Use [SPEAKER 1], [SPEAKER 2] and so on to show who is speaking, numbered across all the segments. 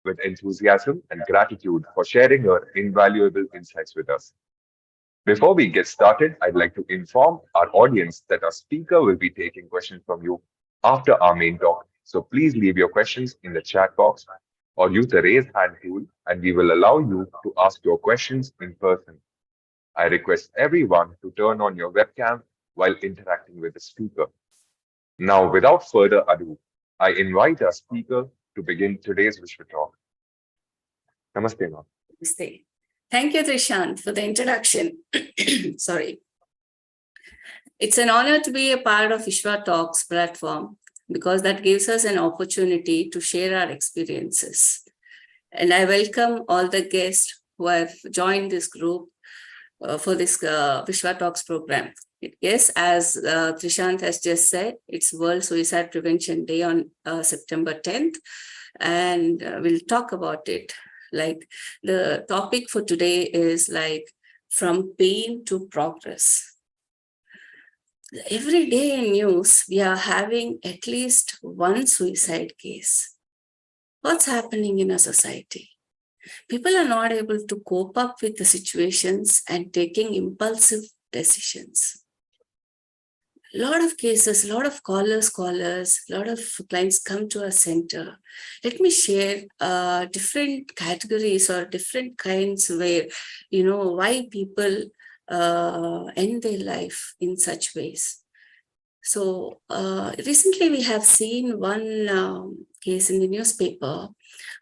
[SPEAKER 1] with enthusiasm and gratitude for sharing your invaluable insights with us. Before we get started, I'd like to inform our audience that our speaker will be taking questions from you after our main talk. So please leave your questions in the chat box or use the raise hand tool, and we will allow you to ask your questions in person. I request everyone to turn on your webcam while interacting with the speaker. Now, without further ado, I invite our speaker to begin today's Vishwa Talk. Namaste, ma'am.
[SPEAKER 2] Namaste. Thank you, Trishant, for the introduction. Sorry. It's an honor to be a part of Vishwa Talks platform because that gives us an opportunity to share our experiences. And I welcome all the guests who have joined this group for this Vishwa Talks program. Yes, as Trishant has just said, it's World Suicide Prevention Day on September 10th, and we'll talk about it. Like the topic for today is like from pain to progress. Every day in news, we are having at least one suicide case. What's happening in our society? People are not able to cope up with the situations and taking impulsive decisions. A lot of cases, a lot of callers, a lot of clients come to our center. Let me share different categories or different kinds where, why people end their life in such ways. So recently we have seen one case in the newspaper.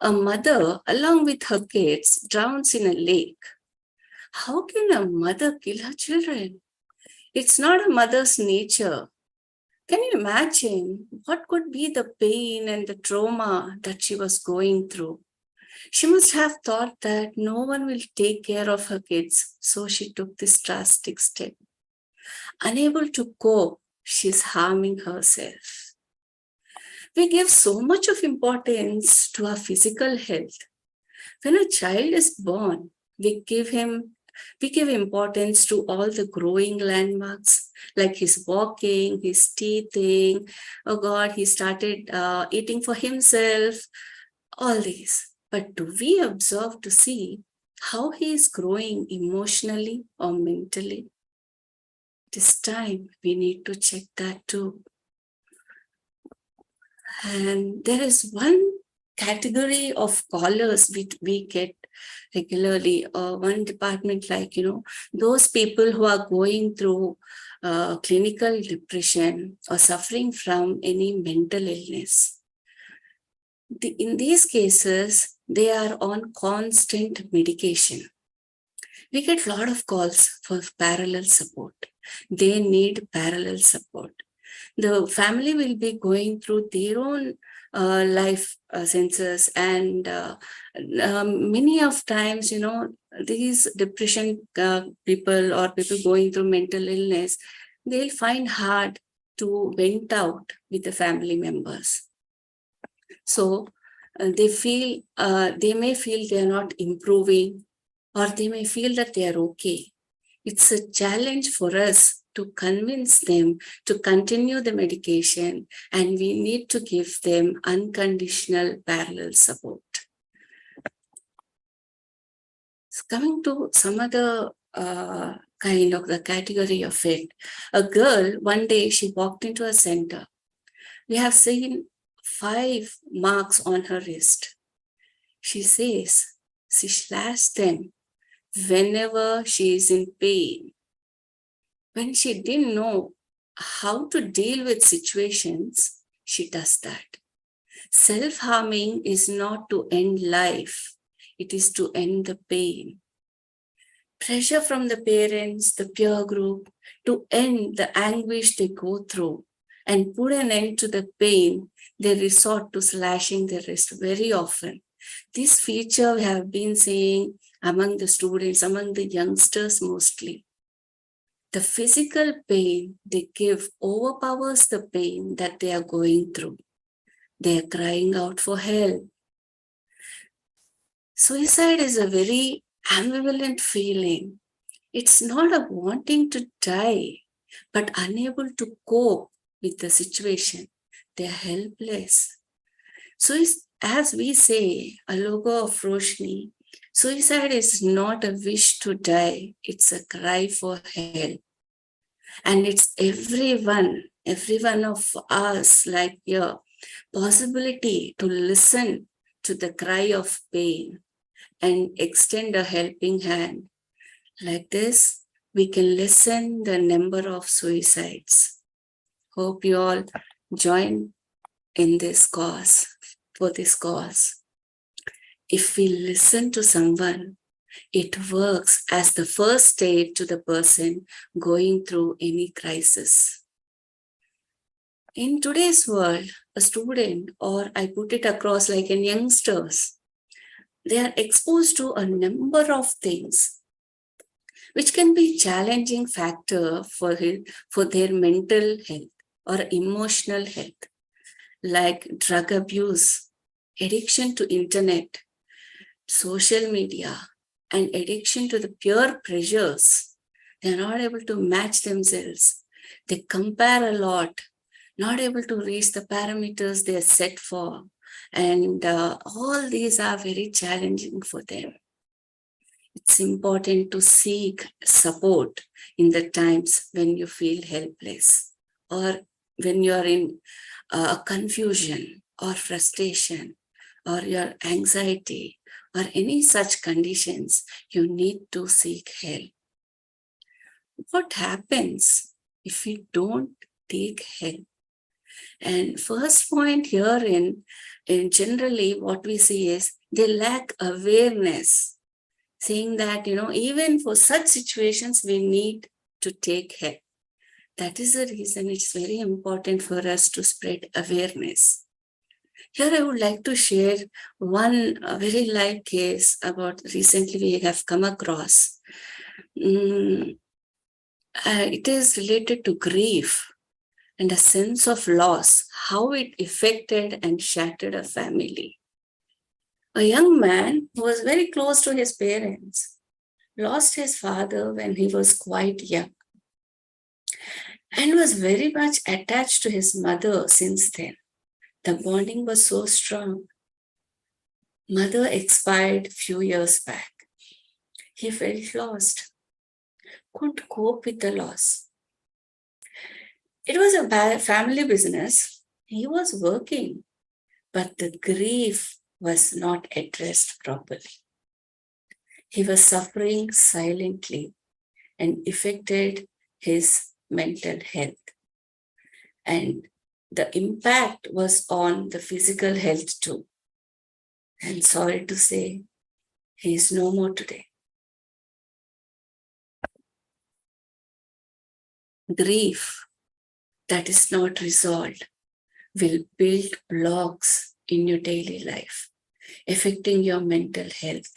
[SPEAKER 2] A mother, along with her kids, drowns in a lake. How can a mother kill her children? It's not a mother's nature. Can you imagine what could be the pain and the trauma that she was going through? She must have thought that no one will take care of her kids, so she took this drastic step. Unable to cope, she's harming herself. We give so much of importance to our physical health. When a child is born, we give importance to all the growing landmarks, like his walking, his teething. Oh God, he started eating for himself, all these. But do we observe to see how he is growing emotionally or mentally? This time we need to check that too. And there is one category of callers we get regularly, one department like, those people who are going through clinical depression or suffering from any mental illness. In these cases, they are on constant medication. We get a lot of calls for parallel support. They need parallel support. The family will be going through their own life census, and many of times, these depression people or people going through mental illness, they'll find hard to vent out with the family members. So they may feel they're not improving, or they may feel that they are okay. It's a challenge for us to convince them to continue the medication, and we need to give them unconditional parallel support. So coming to some other kind of the category of it, a girl, one day she walked into a center. We have seen 5 marks on her wrist. She says she slashed them whenever she is in pain. When she didn't know how to deal with situations, she does that. Self-harming is not to end life. It is to end the pain. Pressure from the parents, the peer group, to end the anguish they go through and put an end to the pain, they resort to slashing their wrist very often. This feature we have been seeing among the students, among the youngsters mostly. The physical pain they give overpowers the pain that they are going through. They are crying out for help. Suicide is a very ambivalent feeling. It's not a wanting to die, but unable to cope with the situation. They are helpless. as we say, a logo of Roshni, suicide is not a wish to die, it's a cry for help. And it's every one of us, like your possibility to listen to the cry of pain and extend a helping hand. Like this, we can lessen the number of suicides. Hope you all join in this cause, for this cause. If we listen to someone, it works as the first aid to the person going through any crisis. In today's world, a student, or I put it across like in youngsters, they are exposed to a number of things which can be challenging factor for their mental health or emotional health, like drug abuse, addiction to internet, social media, and addiction to the peer pressures. They're not able to match themselves. They compare a lot, not able to reach the parameters they're set for. And all these are very challenging for them. It's important to seek support in the times when you feel helpless or when you're in confusion or frustration or your anxiety or any such conditions. You need to seek help. What happens if we don't take help? And first point here in generally what we see is they lack awareness, saying that, even for such situations, we need to take help. That is the reason it's very important for us to spread awareness. Here I would like to share one very live case about recently we have come across. It is related to grief and a sense of loss, how it affected and shattered a family. A young man who was very close to his parents lost his father when he was quite young and was very much attached to his mother since then. The bonding was so strong. Mother expired few years back. He felt lost, couldn't cope with the loss. It was a family business. He was working, but the grief was not addressed properly. He was suffering silently and affected his mental health. And the impact was on the physical health too. And sorry to say, he is no more today. Grief that is not resolved will build blocks in your daily life, affecting your mental health.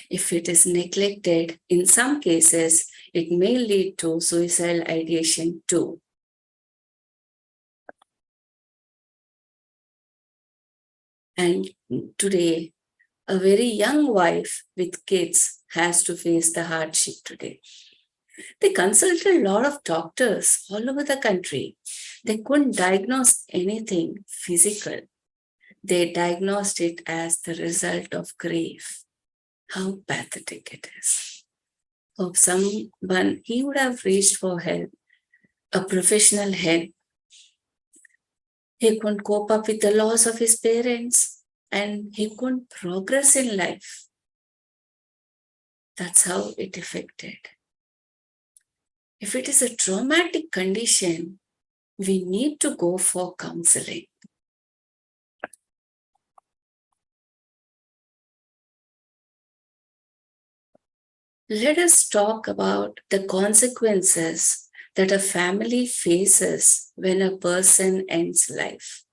[SPEAKER 2] If it is neglected, in some cases, it may lead to suicidal ideation too. And today, a very young wife with kids has to face the hardship today. They consulted a lot of doctors all over the country. They couldn't diagnose anything physical. They diagnosed it as the result of grief. How pathetic it is. Hope someone, he would have reached for help, a professional help. He couldn't cope up with the loss of his parents and he couldn't progress in life. That's how it affected. If it is a traumatic condition, we need to go for counseling. Let us talk about the consequences that a family faces when a person ends life.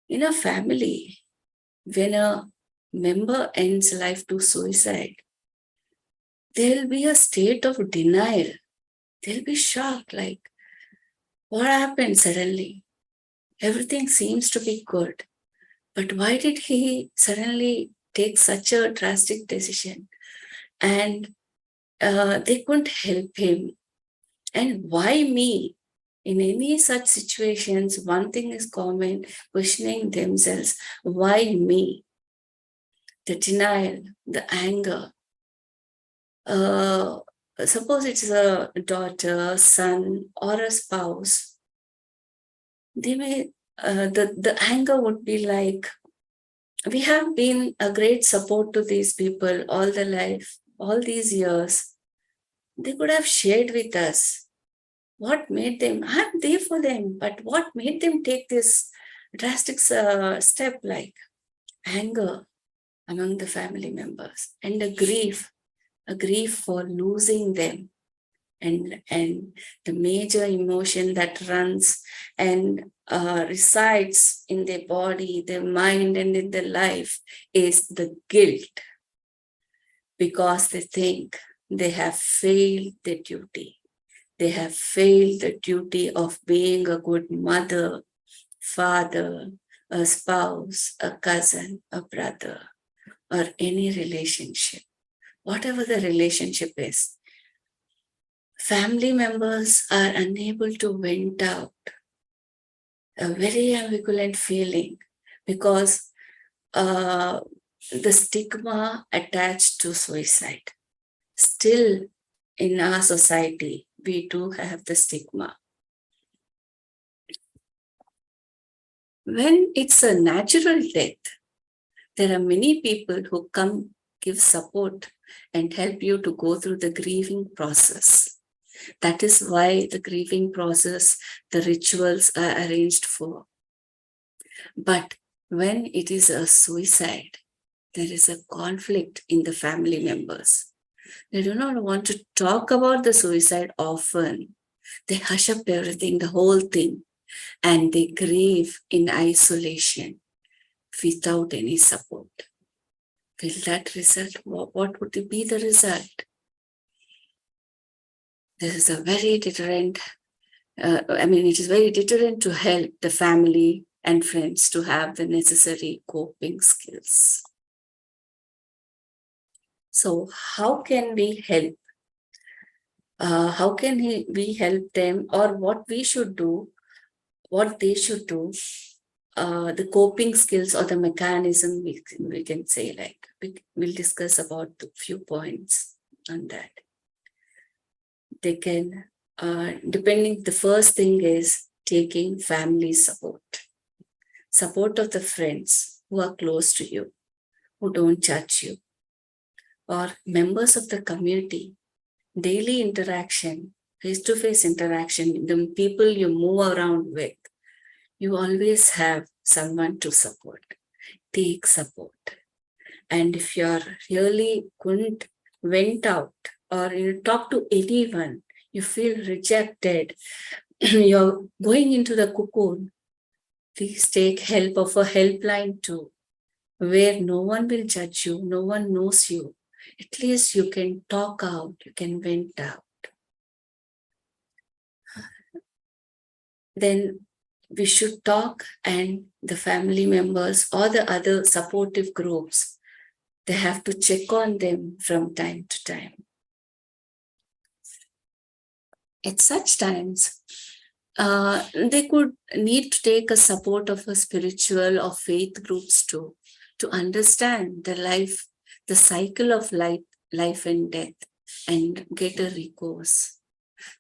[SPEAKER 2] In a family, when a member ends life to suicide, there will be a state of denial. They'll be shocked, like, what happened suddenly? Everything seems to be good. But why did he suddenly take such a drastic decision? And they couldn't help him. And why me? In any such situations, one thing is common, questioning themselves, why me? The denial, the anger. Suppose it's a daughter, son, or a spouse. They may, the anger would be like, we have been a great support to these people all the life, all these years. They could have shared with us. What made them, I'm there for them, but what made them take this drastic step like anger among the family members and a grief for losing them, and the major emotion that runs and resides in their body, their mind, and in their life is the guilt, because they think they have failed their duty. They have failed the duty of being a good mother, father, a spouse, a cousin, a brother, or any relationship, whatever the relationship is. Family members are unable to vent out a very ambivalent feeling because the stigma attached to suicide. Still, in our society, we do have the stigma. When it's a natural death, there are many people who come give support and help you to go through the grieving process. That is why the grieving process, the rituals are arranged for. But when it is a suicide, there is a conflict in the family members. They do not want to talk about the suicide often. They hush up everything, the whole thing, and they grieve in isolation without any support. Will that result? What would be the result? This is a very deterrent, it is very deterrent to help the family and friends to have the necessary coping skills. So how can we help? How can we help them, or what we should do, what they should do, the coping skills or the mechanism, we can say, like, we'll discuss about a few points on that. They can, depending, the first thing is taking family support. Support of the friends who are close to you, who don't judge you, or members of the community, daily interaction, face-to-face interaction, the people you move around with, you always have someone to support. Take support. And if you're really couldn't went out or you talk to anyone, you feel rejected, you're going into the cocoon, please take help of a helpline too, where no one will judge you, no one knows you. At least you can talk out, you can vent out. Then we should talk, and the family members or the other supportive groups, they have to check on them from time to time. At such times, they could need to take a support of a spiritual or faith groups too, to understand the life, the cycle of life and death, and get a recourse.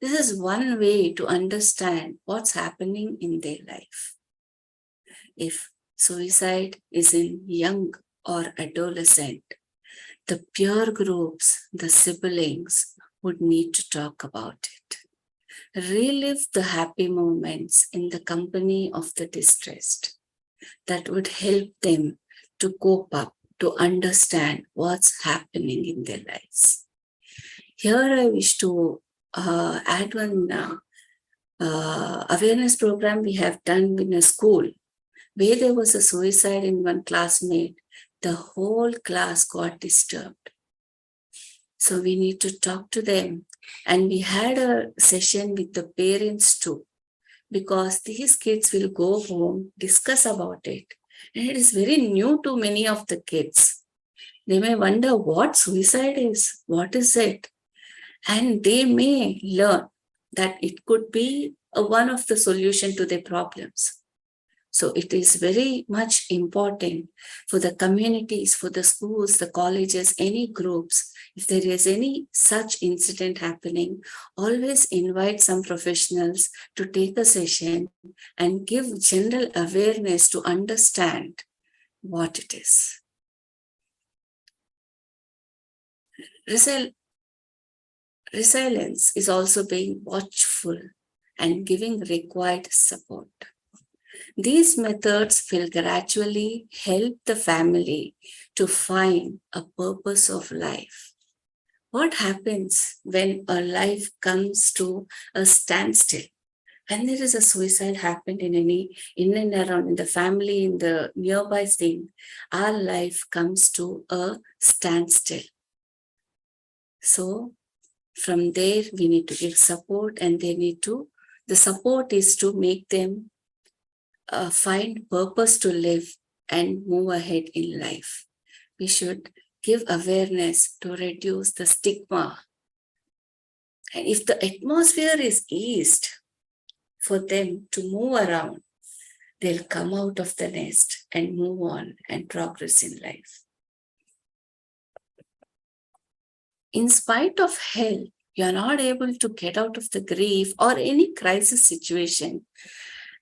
[SPEAKER 2] This is one way to understand what's happening in their life. If suicide is in young or adolescent, the peer groups, the siblings would need to talk about it. Relive the happy moments in the company of the distressed. That would help them to cope up, to understand what's happening in their lives. Here I wish to add one awareness program we have done in a school, where there was a suicide in one classmate. The whole class got disturbed. So we need to talk to them. And we had a session with the parents too, because these kids will go home, discuss about it. And it is very new to many of the kids. They may wonder what suicide is, what is it? And they may learn that it could be one of the solution to their problems. So it is very much important for the communities, for the schools, the colleges, any groups. If there is any such incident happening, always invite some professionals to take a session and give general awareness to understand what it is. Resilience is also being watchful and giving required support. These methods will gradually help the family to find a purpose of life. What happens when a life comes to a standstill? When there is a suicide happened in and around in the family, in the nearby thing, our life comes to a standstill. So from there, we need to give support, and the support is to make them find purpose to live and move ahead in life. We should give awareness to reduce the stigma. And if the atmosphere is eased for them to move around, they'll come out of the nest and move on and progress in life. In spite of help, you're not able to get out of the grief or any crisis situation.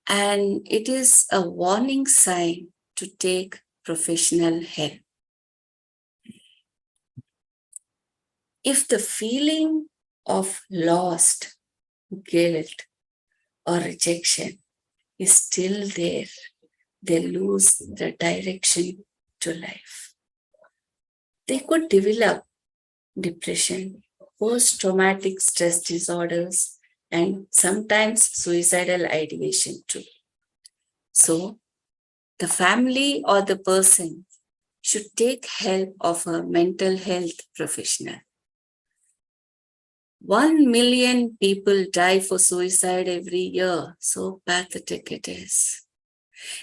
[SPEAKER 2] And it is a warning sign to take professional help. If the feeling of lost, guilt, or rejection is still there, they lose the direction to life. They could develop depression, post-traumatic stress disorders, and sometimes suicidal ideation too. So, the family or the person should take help of a mental health professional. 1 million people die for suicide every year. So pathetic it is.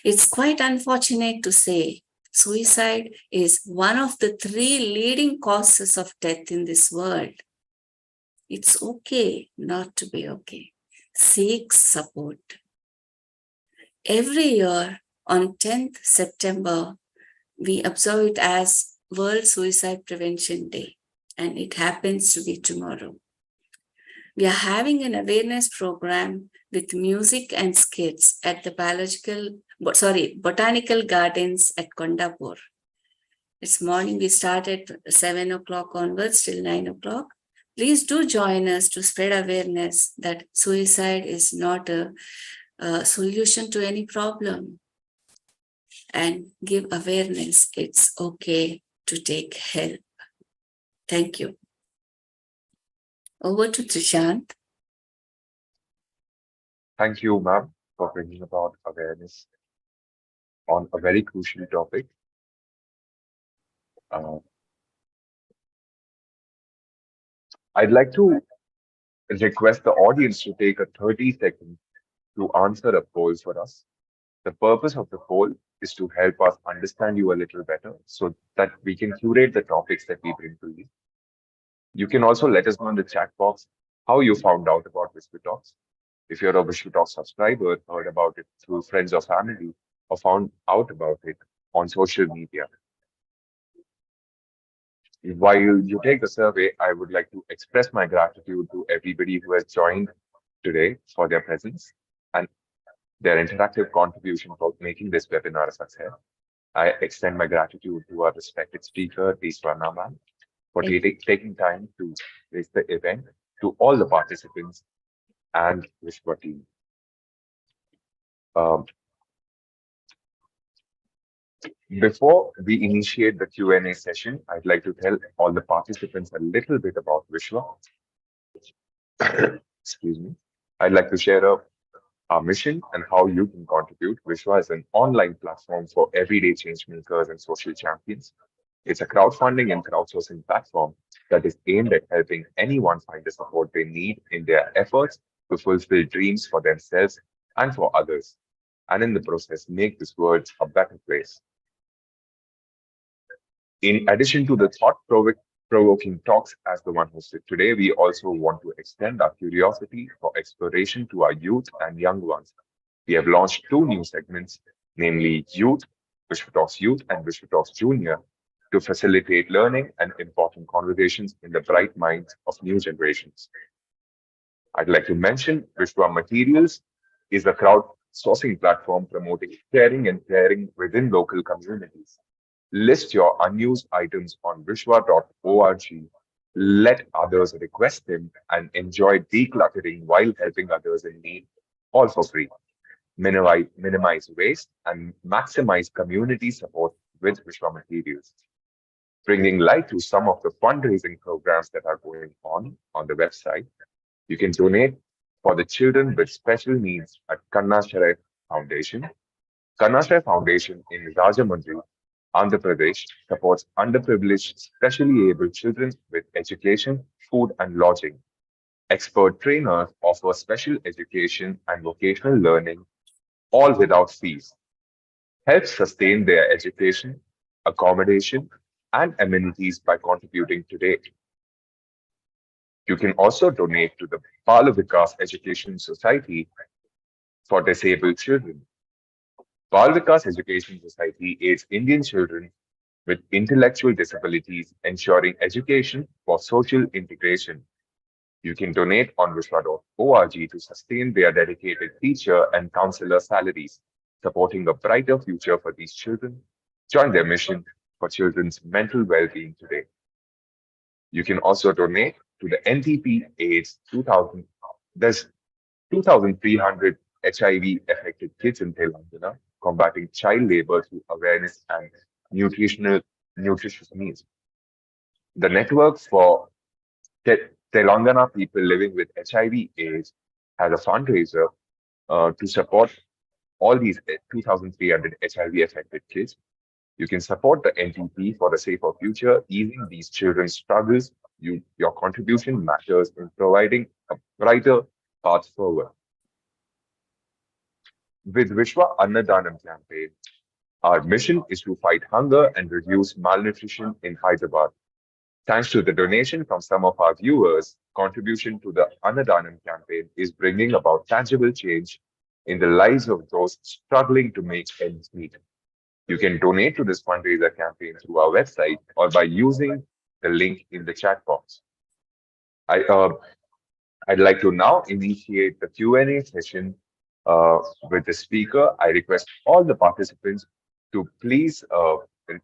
[SPEAKER 2] It's quite unfortunate to say suicide is one of the 3 leading causes of death in this world. It's okay not to be okay. Seek support. Every year on 10th September, we observe it as World Suicide Prevention Day, and it happens to be tomorrow. We are having an awareness program with music and skits at the Botanical Gardens at Kondapur. This morning we start at 7 o'clock onwards till 9 o'clock. Please do join us to spread awareness that suicide is not a solution to any problem, and give awareness it's okay to take help. Thank you. Over to Trishant.
[SPEAKER 1] Thank you, ma'am, for bringing about awareness on a very crucial topic. Uh, I'd like to request the audience to take a 30 seconds to answer a poll for us. The purpose of the poll is to help us understand you a little better so that we can curate the topics that we bring to you. You can also let us know in the chat box how you found out about Whisper Talks. If you're a Whisper Talks subscriber, heard about it through friends or family, or found out about it on social media. While you take the survey, I would like to express my gratitude to everybody who has joined today for their presence and their interactive contribution for making this webinar a success. I extend my gratitude to our respected speaker, Swarna ma'am, for taking time to raise the event, to all the participants and Wishwa team. Before we initiate the Q&A session, I'd like to tell all the participants a little bit about Wishwa. Excuse me. I'd like to share our mission and how you can contribute. Wishwa is an online platform for everyday change makers and social champions. It's a crowdfunding and crowdsourcing platform that is aimed at helping anyone find the support they need in their efforts to fulfill dreams for themselves and for others, and in the process, make this world a better place. In addition to the provoking talks as the one hosted today, we also want to extend our curiosity for exploration to our youth and young ones. We have launched two new segments, namely Youth, Vishwa Talks Youth and Vishwa Talks Junior, to facilitate learning and important conversations in the bright minds of new generations. I'd like to mention Vishwa Materials is a crowdsourcing platform promoting sharing and caring within local communities. List your unused items on vishwa.org. Let others request them and enjoy decluttering while helping others in need, all for free. Minimize waste and maximize community support with Vishwa Materials. Bringing light to some of the fundraising programs that are going on the website. You can donate for the children with special needs at Kannasharai Foundation. Kannasharai Foundation in Rajahmundry, Andhra Pradesh supports underprivileged, specially able children with education, food, and lodging. Expert trainers offer special education and vocational learning, all without fees. Help sustain their education, accommodation, and amenities by contributing today. You can also donate to the Bala Vikas Education Society for disabled children. Bal Vikas Education Society aids Indian children with intellectual disabilities, ensuring education for social integration. You can donate on Vishwa.org to sustain their dedicated teacher and counselor salaries, supporting a brighter future for these children. Join their mission for children's mental well-being today. You can also donate to the NTP AIDS 2000. There's 2,300 HIV affected kids in Telangana combating child labor through awareness and nutritional nutritious needs. The network for Telangana people living with HIV AIDS has a fundraiser to support all these 2,300 HIV affected kids. You can support the NTP for a safer future, easing these children's struggles. Your contribution matters in providing a brighter path forward. With Vishwa Annadanam campaign, our mission is to fight hunger and reduce malnutrition in Hyderabad. Thanks to the donation from some of our viewers, contribution to the Annadanam campaign is bringing about tangible change in the lives of those struggling to make ends meet. You can donate to this fundraiser campaign through our website or by using the link in the chat box. I, uh, I'd like to now initiate the Q&A session with the speaker. I request all the participants to please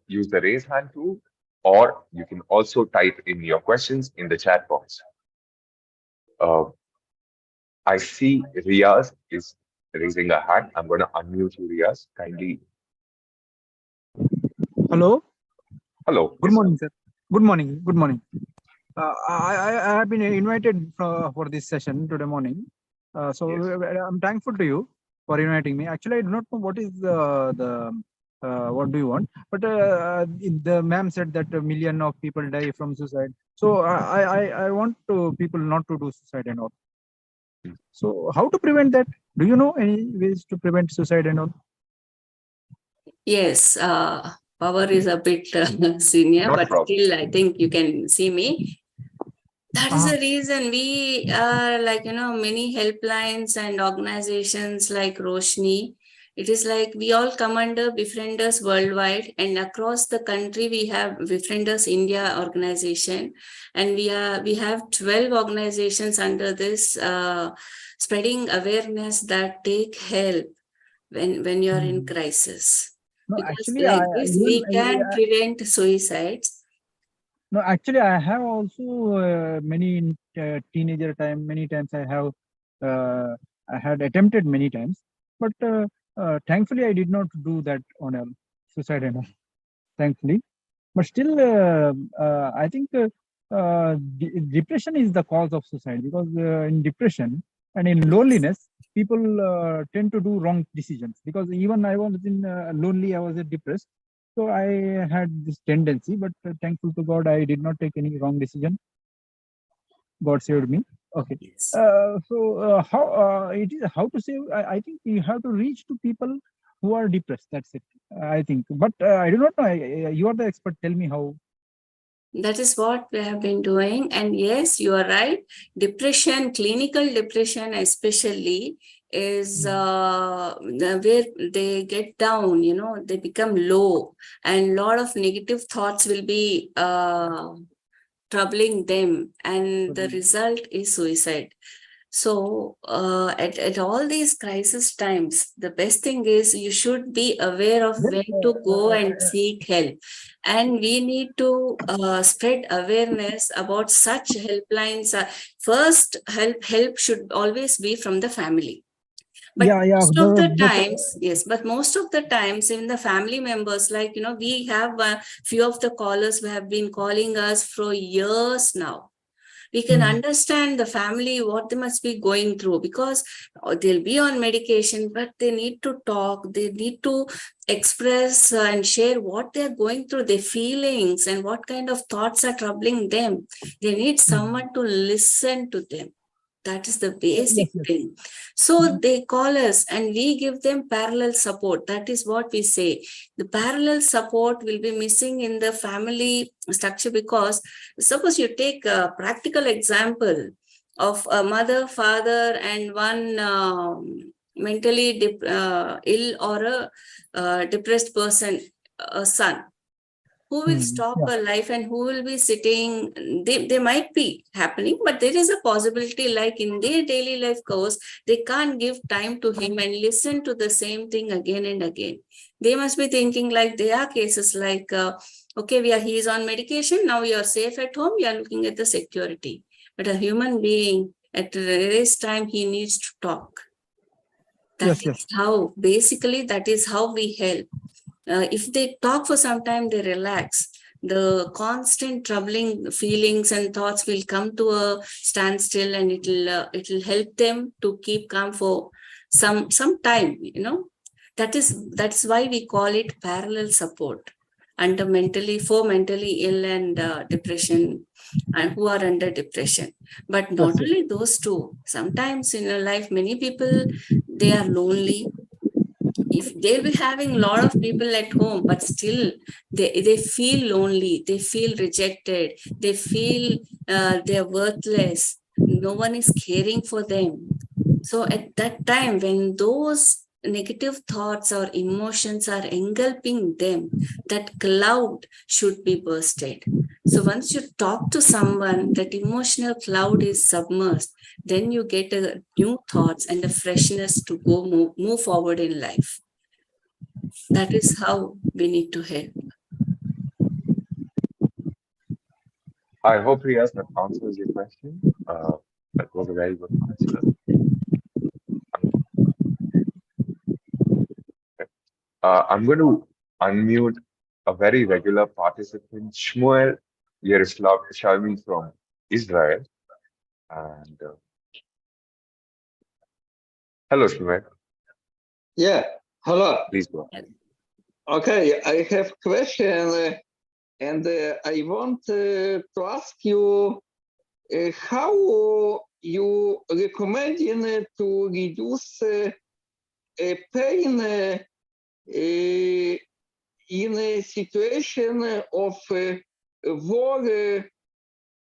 [SPEAKER 1] use the raise hand tool, or you can also type in your questions in the chat box. Uh, I see Riaz is raising a hand. I'm going to unmute you, Riaz. Kindly.
[SPEAKER 3] Hello.
[SPEAKER 1] Hello.
[SPEAKER 3] Good
[SPEAKER 1] Yes,
[SPEAKER 3] morning, sir. Good morning. Good morning. I have been invited for this session today morning. So
[SPEAKER 1] yes.
[SPEAKER 3] I'm thankful to you for inviting me. Actually, I do not know what is what do you want, but the ma'am said that a million of people die from suicide. So I want to people not to do suicide and all. So how to prevent that? Do you know any ways to prevent suicide and all?
[SPEAKER 2] Yes, power is a bit senior,
[SPEAKER 1] Not a
[SPEAKER 2] but
[SPEAKER 1] problem.
[SPEAKER 2] still, I think you can see me. That is
[SPEAKER 3] Uh,
[SPEAKER 2] the reason we are like, many helplines and organizations like Roshni. It is like we all come under Befrienders Worldwide, and across the country we have Befrienders India organization, and we have 12 organizations under this, spreading awareness that take help when you are in crisis,
[SPEAKER 3] no,
[SPEAKER 2] because
[SPEAKER 3] actually,
[SPEAKER 2] like
[SPEAKER 3] I
[SPEAKER 2] this
[SPEAKER 3] even
[SPEAKER 2] we can prevent suicides.
[SPEAKER 3] no, actually, I have also many in teenager time. Many times I had attempted many times, but thankfully I did not do that on a suicide and all. Thankfully, but still, I think depression is the cause of suicide because in depression and in loneliness, people tend to do wrong decisions. Because even I was in lonely, I was depressed, so I had this tendency. But thankful to God, I did not take any wrong decision. God saved me. Okay.
[SPEAKER 2] Yes.
[SPEAKER 3] So how it is how to save? I think you have to reach to people who are depressed. That's it. I think. But I do not know. You are the expert. Tell me how.
[SPEAKER 2] That is what we have been doing. And yes, you are right. Depression, clinical depression especially, is where they get down, they become low, and a lot of negative thoughts will be troubling them, and the result is suicide. So, at all these crisis times, the best thing is you should be aware of when to go and seek help. And we need to spread awareness about such helplines. First, help should always be from the family. But
[SPEAKER 3] Yeah, yeah.
[SPEAKER 2] most of the times, yes, but most of the times, even the family members, like, we have a few of the callers who have been calling us for years now. We can understand the family, what they must be going through, because they'll be on medication, but they need to talk, they need to express and share what they're going through, their feelings, and what kind of thoughts are troubling them. They need someone to listen to them. That is the basic
[SPEAKER 3] Yes, yes.
[SPEAKER 2] thing. So they call us and we give them parallel support. That is what we say. The parallel support will be missing in the family structure, because suppose you take a practical example of a mother, father, and one mentally ill or a depressed person, a son. Who will stop
[SPEAKER 3] Yeah.
[SPEAKER 2] a life, and who will be sitting? They might be happening, but there is a possibility, like in their daily life course, they can't give time to him and listen to the same thing again and again. They must be thinking, like, there are cases like, okay, he is on medication, now you are safe at home, you are looking at the security. But a human being, at this time, he needs to talk. That
[SPEAKER 3] Yes,
[SPEAKER 2] is
[SPEAKER 3] yes.
[SPEAKER 2] how, basically, that is how we help. If they talk for some time, they relax. The constant troubling feelings and thoughts will come to a standstill, and it'll help them to keep calm for some time. That's why we call it parallel support under mentally ill and depression, and who are under depression. But
[SPEAKER 3] Yes,
[SPEAKER 2] not
[SPEAKER 3] yes.
[SPEAKER 2] only those two. Sometimes in your life, many people, they are lonely. If they'll be having a lot of people at home, but still they feel lonely, they feel rejected, they feel they're worthless, no one is caring for them. So at that time, when those negative thoughts or emotions are engulfing them, that cloud should be bursted. So once you talk to someone, that emotional cloud is submerged, then you get a new thoughts and a freshness to go move forward in life. That is how we need to help.
[SPEAKER 1] I hope Riaz that answers your question. That was a very good answer. I'm going to unmute a very regular participant, Shmuel Yaroslav Shalmi from Israel. And hello, Shmuel.
[SPEAKER 4] Yeah, hello.
[SPEAKER 1] Please go.
[SPEAKER 4] Okay, I have question, and I want to ask you how you recommending to reduce pain in a situation of war,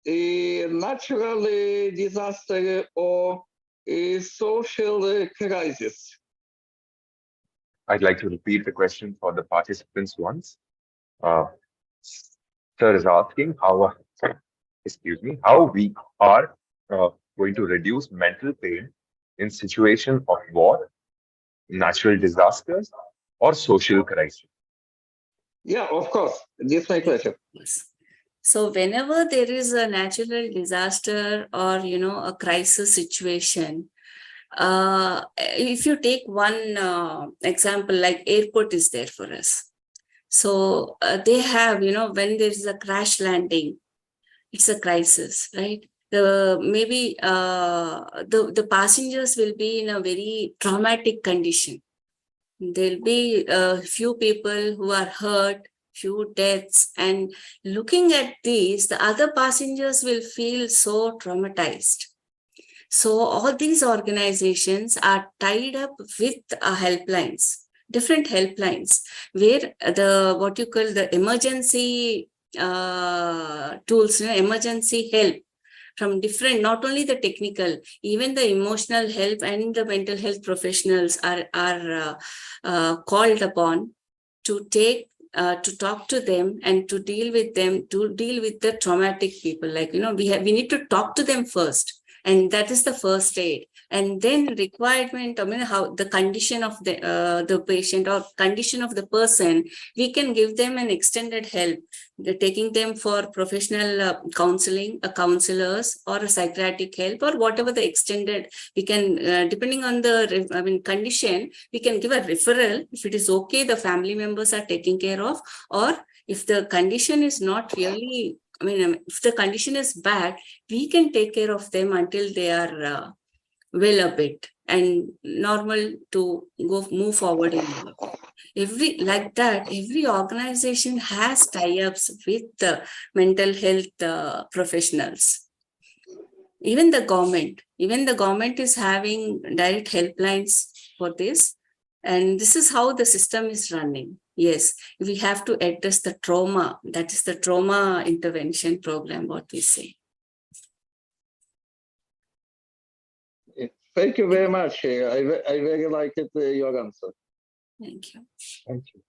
[SPEAKER 4] natural disaster, or social crisis.
[SPEAKER 1] I'd like to repeat the question for the participants once. Uh, Sir is asking excuse me, how we are going to reduce mental pain in situation of war, natural disasters, or social crisis.
[SPEAKER 4] Yeah, of course. This is my question.
[SPEAKER 2] So whenever there is a natural disaster or a crisis situation, if you take one example, like airport is there for us. So they have, when there is a crash landing, it's a crisis, right? The passengers will be in a very traumatic condition. There'll be a few people who are hurt, few deaths, and looking at these, the other passengers will feel so traumatized. So all these organizations are tied up with helplines, different helplines, where what you call the emergency tools, emergency help from different, not only the technical, even the emotional help and the mental health professionals are called upon to take to talk to them and to deal with them, to deal with the traumatic people. Like, we need to talk to them first, and that is the first aid. And then requirement, how the condition of the patient or condition of the person, we can give them an extended help, taking them for professional counseling, counselors, or a psychiatric help, or whatever the extended we can, depending on the condition, we can give a referral if it is okay, the family members are taking care of, or if the condition is not really, if the condition is bad, we can take care of them until they are well a bit and normal to move forward in life. Every organization has tie-ups with the mental health professionals. Even the government is having direct helplines for this, and this is how the system is running. Yes, we have to address the trauma. That is the trauma intervention program, what we say.
[SPEAKER 4] Thank you very much. I very like it, your answer.
[SPEAKER 2] Thank you.
[SPEAKER 1] Thank you.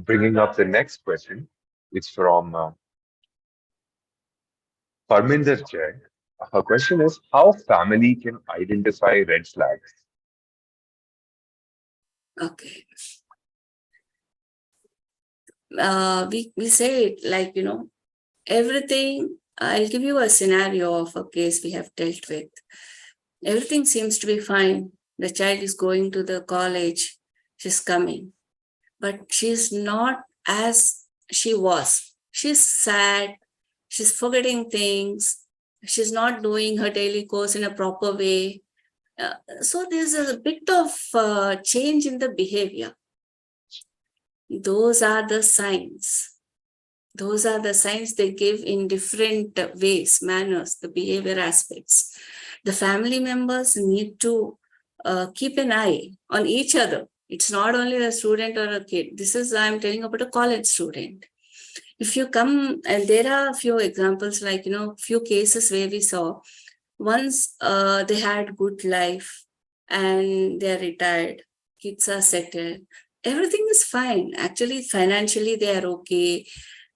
[SPEAKER 1] Bringing up the next question, it's from Parminder Jain. Her question is, how family can identify red flags?
[SPEAKER 2] Okay. We say it like, everything. I'll give you a scenario of a case we have dealt with. Everything seems to be fine. The child is going to the college. She's coming. But she's not as she was. She's sad. She's forgetting things. She's not doing her daily course in a proper way. So there's a bit of change in the behavior. Those are the signs. Those are the signs they give in different ways, manners, the behavior aspects. The family members need to keep an eye on each other. It's not only the student or a kid. I'm telling about a college student. If you come, and there are a few examples, like, few cases where we saw, once they had good life and they're retired, kids are settled, everything is fine. Actually, financially, they are okay.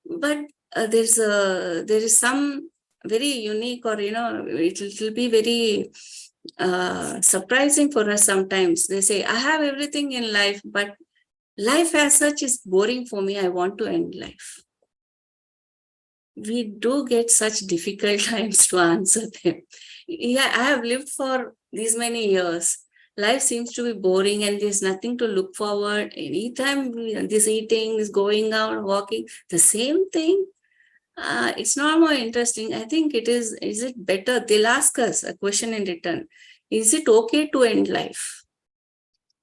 [SPEAKER 2] But there is some very unique, or, it will be very surprising for us sometimes. They say, I have everything in life, but life as such is boring for me. I want to end life. We do get such difficult times to answer them. Yeah, I have lived for these many years. Life seems to be boring and there's nothing to look forward. Anytime this eating, is going out, walking, the same thing. It's not more interesting. I think is it better? They'll ask us a question in return. Is it okay to end life?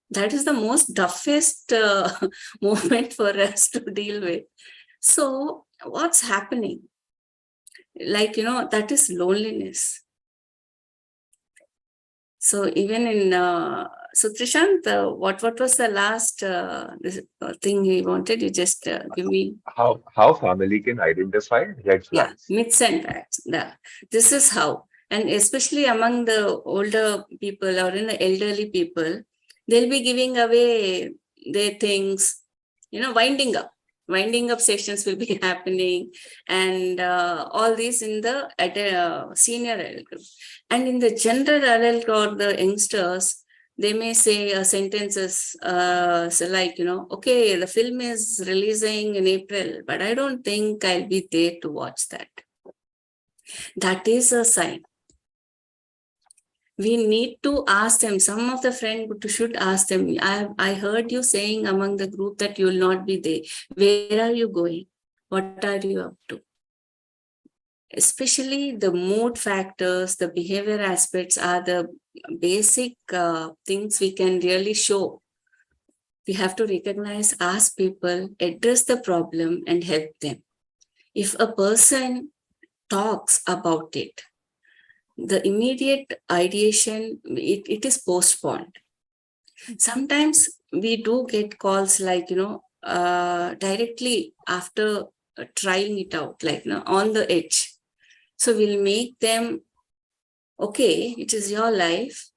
[SPEAKER 2] That is the most toughest moment for us to deal with. So what's happening? Like, that is loneliness. So even in, so Trishant, what was the last thing you wanted? You just give me.
[SPEAKER 1] How family can identify red flags?
[SPEAKER 2] Yeah, myths and facts. This is how. And especially among the older people or in the elderly people, they'll be giving away their things, winding up sessions will be happening, and all these in the senior adult group. And in the general adult or the youngsters, they may say sentences so like, okay, the film is releasing in April, but I don't think I'll be there to watch that. That is a sign. We need to ask them. Some of the friends should ask them, I heard you saying among the group that you will not be there. Where are you going? What are you up to? Especially the mood factors, the behavior aspects are the basic things we can really show. We have to recognize, ask people, address the problem and help them. If a person talks about it, the immediate ideation, it is postponed. Sometimes we do get calls like, directly after trying it out, like, on the edge. So we'll make them, okay, it is your life,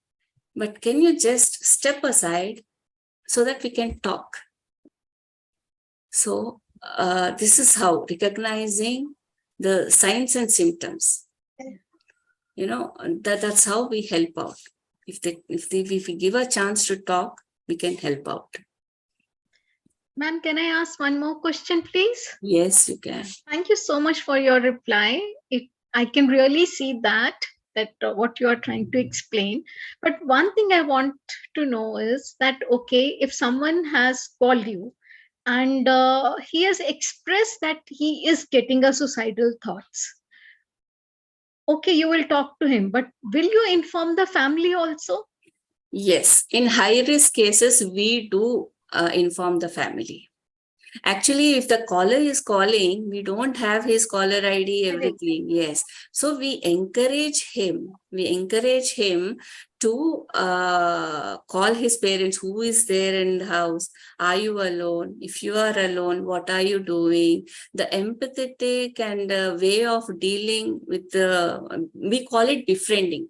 [SPEAKER 2] but can you just step aside so that we can talk? So this is how recognizing the signs and symptoms, that's how we help out. If we give a chance to talk, we can help out.
[SPEAKER 5] Ma'am, can I ask one more question, please?
[SPEAKER 2] Yes, you can.
[SPEAKER 5] Thank you so much for your reply. I can really see that what you are trying to explain. But one thing I want to know is that, okay, if someone has called you and he has expressed that he is getting a suicidal thoughts, okay, you will talk to him, but will you inform the family also?
[SPEAKER 2] Yes, in high risk cases, we do inform the family. Actually, if the caller is calling, we don't have his caller ID, everything. Yes. So we encourage him. To call his parents, who is there in the house. Are you alone? If you are alone, what are you doing? The empathetic and way of dealing with we call it befriending.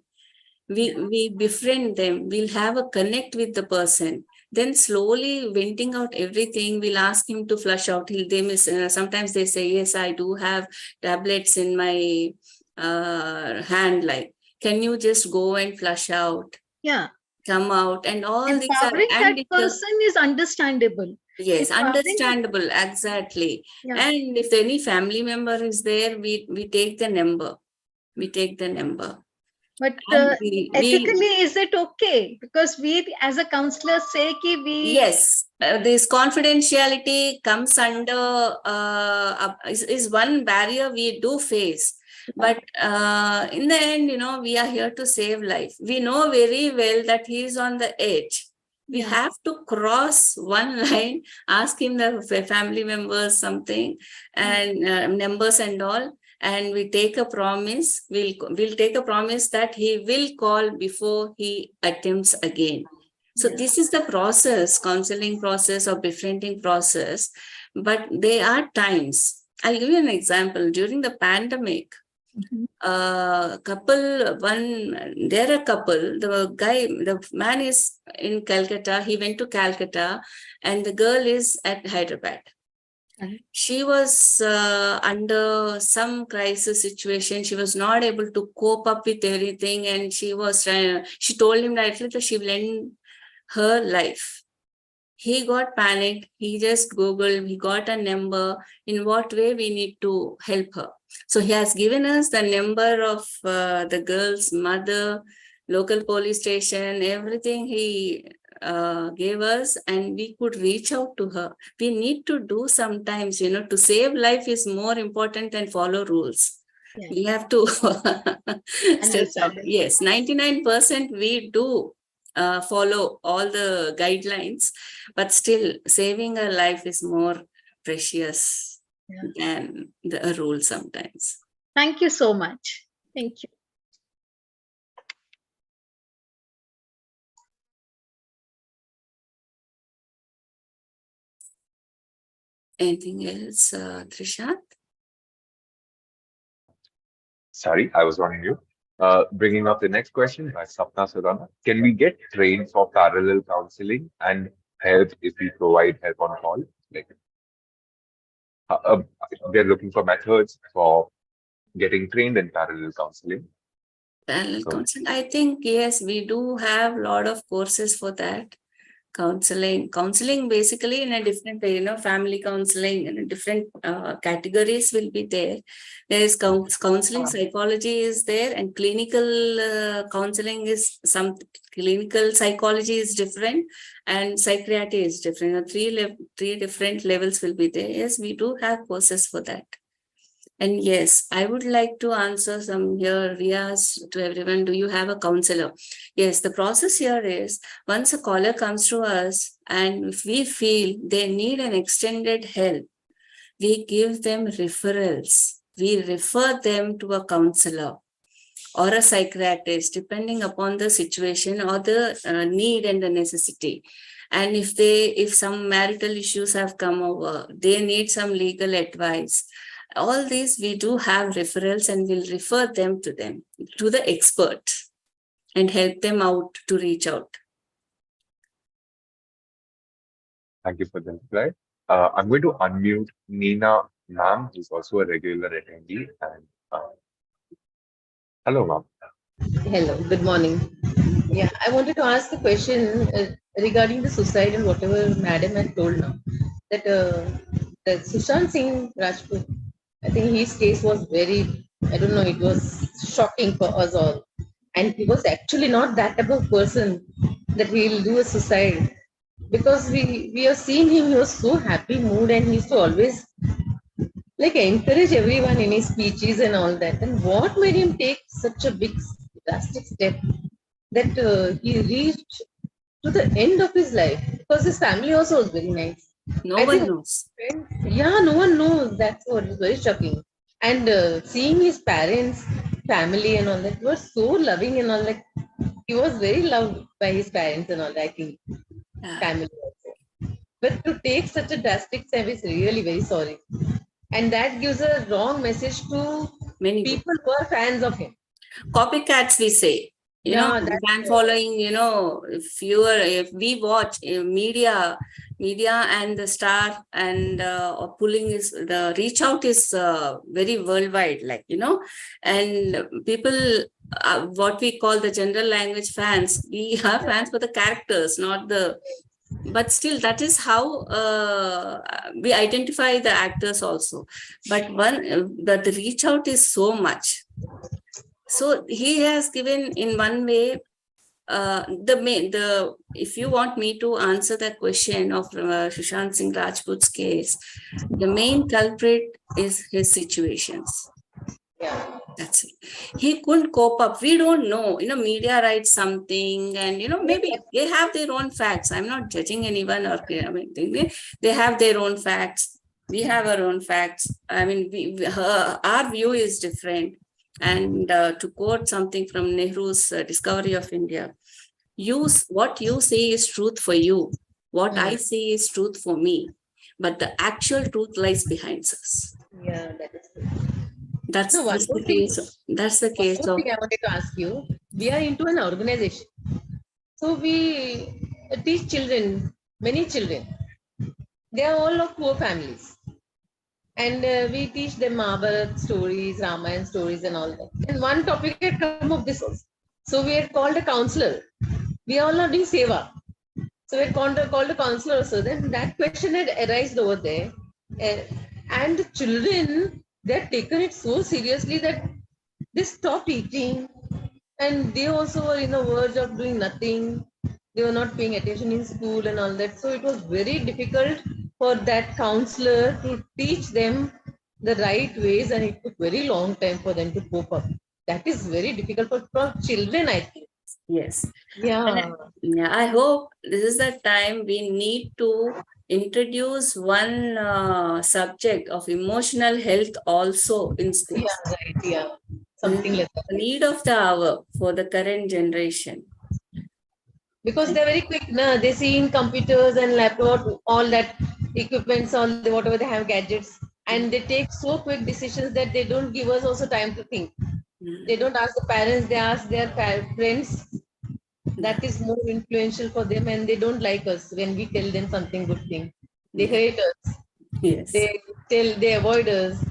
[SPEAKER 2] We befriend them. We'll have a connect with the person. Then slowly venting out everything, we'll ask him to flush out. Sometimes they say, yes, I do have tablets in my hand. Like, can you just go and flush out?
[SPEAKER 5] Yeah.
[SPEAKER 2] Come out, and all these are.
[SPEAKER 5] Empowering
[SPEAKER 2] And
[SPEAKER 5] that person is understandable.
[SPEAKER 2] Yes,
[SPEAKER 5] Empowering
[SPEAKER 2] understandable, exactly.
[SPEAKER 5] Yeah.
[SPEAKER 2] And if any family member is there, we take the number.
[SPEAKER 5] But
[SPEAKER 2] And
[SPEAKER 5] ethically, is it okay? Because we, as a counselor, say ki we.
[SPEAKER 2] Yes, this confidentiality comes under is one barrier we do face. But in the end, we are here to save life. We know very well that he is on the edge. We have to cross one line, ask him the family members something, and numbers and all. And we take a promise. We'll take a promise that he will call before he attempts again. So this is the process, counseling process or befriending process. But there are times. I'll give you an example. During the pandemic, the man is in Calcutta. He went to Calcutta, and the girl is at Hyderabad. She was under some crisis situation. She was not able to cope up with everything, and she told him directly that she will end her life. He got panicked. He just Googled, he got a number. In what way we need to help her? So he has given us the number of the girl's mother, local police station, everything he gave us, and we could reach out to her. We need to do sometimes, to save life is more important than follow rules. Yeah. We have to step up. Yes, 99% we do follow all the guidelines, but still saving a life is more precious than the rule sometimes.
[SPEAKER 5] Thank you so much. Thank you.
[SPEAKER 2] Anything else, Trishant?
[SPEAKER 1] Sorry, I was on mute. Bringing up the next question by Sapna Sudana. Can we get trained for parallel counseling and help if we provide help on call? Like, they're looking for methods for getting trained in parallel counseling.
[SPEAKER 2] Parallel counseling, I think, yes, we do have a lot of courses for that. Counseling basically in a different way, family counseling in a different categories will be there. There is counseling psychology is there, and clinical counseling is clinical psychology is different, and psychiatry is different. Three different levels will be there. Yes, we do have courses for that. And yes, I would like to answer some here, Riaz, to everyone. Do you have a counselor? Yes, the process here is once a caller comes to us and if we feel they need an extended help, we give them referrals. We refer them to a counselor or a psychiatrist, depending upon the situation or the need and the necessity. And if some marital issues have come over, they need some legal advice. All these we do have referrals, and we'll refer them to the expert, and help them out to reach out.
[SPEAKER 1] Thank you for the reply. I'm going to unmute Nina ma'am, who's also a regular attendee. And hello, ma'am.
[SPEAKER 6] Hello, good morning. Yeah, I wanted to ask a question regarding the suicide and whatever Madam had told now. That the Sushant Singh Rajput, I think his case was very, I don't know, it was shocking for us all. And he was actually not that type of person that he'll do a suicide. Because we have seen him, he was so happy mood and he used to always like encourage everyone in his speeches and all that. And what made him take such a big drastic step that he reached to the end of his life? Because his family also was very nice.
[SPEAKER 2] No
[SPEAKER 6] I
[SPEAKER 2] one
[SPEAKER 6] think,
[SPEAKER 2] knows.
[SPEAKER 6] yeah, no one knows. That's what is very shocking. And seeing his parents, family, and all that was so loving and all that. He was very loved by his parents and all that. I think family also. But to take such a drastic step is really very sorry. And that gives a wrong message to
[SPEAKER 2] Many
[SPEAKER 6] people who are fans of him.
[SPEAKER 2] copycats, we say.
[SPEAKER 6] Yeah, that's
[SPEAKER 2] Fan
[SPEAKER 6] right.
[SPEAKER 2] following, if we watch media and the star and pulling is the reach out is very worldwide, and people, what we call the general language fans, we are fans for the characters, not the, but still that is how we identify the actors also. But the reach out is so much. So he has given in one way if you want me to answer the question of Sushant Singh Rajput's case, the main culprit is his situations.
[SPEAKER 6] Yeah.
[SPEAKER 2] That's it. He couldn't cope up. We don't know. Media writes something, and maybe they have their own facts. I'm not judging anyone, or they have their own facts. We have our own facts. I mean, our view is different. And to quote something from Nehru's Discovery of India, what you say is truth for you. What I say is truth for me. But the actual truth lies behind us.
[SPEAKER 6] Yeah, that is true.
[SPEAKER 2] That's
[SPEAKER 6] One
[SPEAKER 2] the
[SPEAKER 6] more
[SPEAKER 2] case. That's the
[SPEAKER 6] One
[SPEAKER 2] case
[SPEAKER 6] more
[SPEAKER 2] of.
[SPEAKER 6] thing I wanted to ask you. We are into an organization. So we teach children, many children. They are all of poor families. And we teach them Mahabharat stories, Ramayana stories, and all that. And one topic had come of this also. So we are called a counselor. We all are doing seva. So we called a counselor also. Then that question had arisen over there. And the children, they had taken it so seriously that they stopped eating. And they also were in the verge of doing nothing. They were not paying attention in school and all that. So it was very difficult for that counselor to teach them the right ways, and it took very long time for them to cope up. That is very difficult for children, I think.
[SPEAKER 2] Yes.
[SPEAKER 6] Yeah.
[SPEAKER 2] Yeah, I hope this is the time we need to introduce one subject of emotional health also in schools.
[SPEAKER 6] Yeah, right. Yeah. Something like that.
[SPEAKER 2] The need of the hour for the current generation.
[SPEAKER 6] Because they're very quick. No, they see in computers and laptop, all that equipments, whatever they have gadgets, and they take so quick decisions that they don't give us also time to think. They don't ask the parents, they ask their friends. That is more influential for them, and they don't like us when we tell them something good thing. They hate us.
[SPEAKER 2] Yes.
[SPEAKER 6] They avoid us.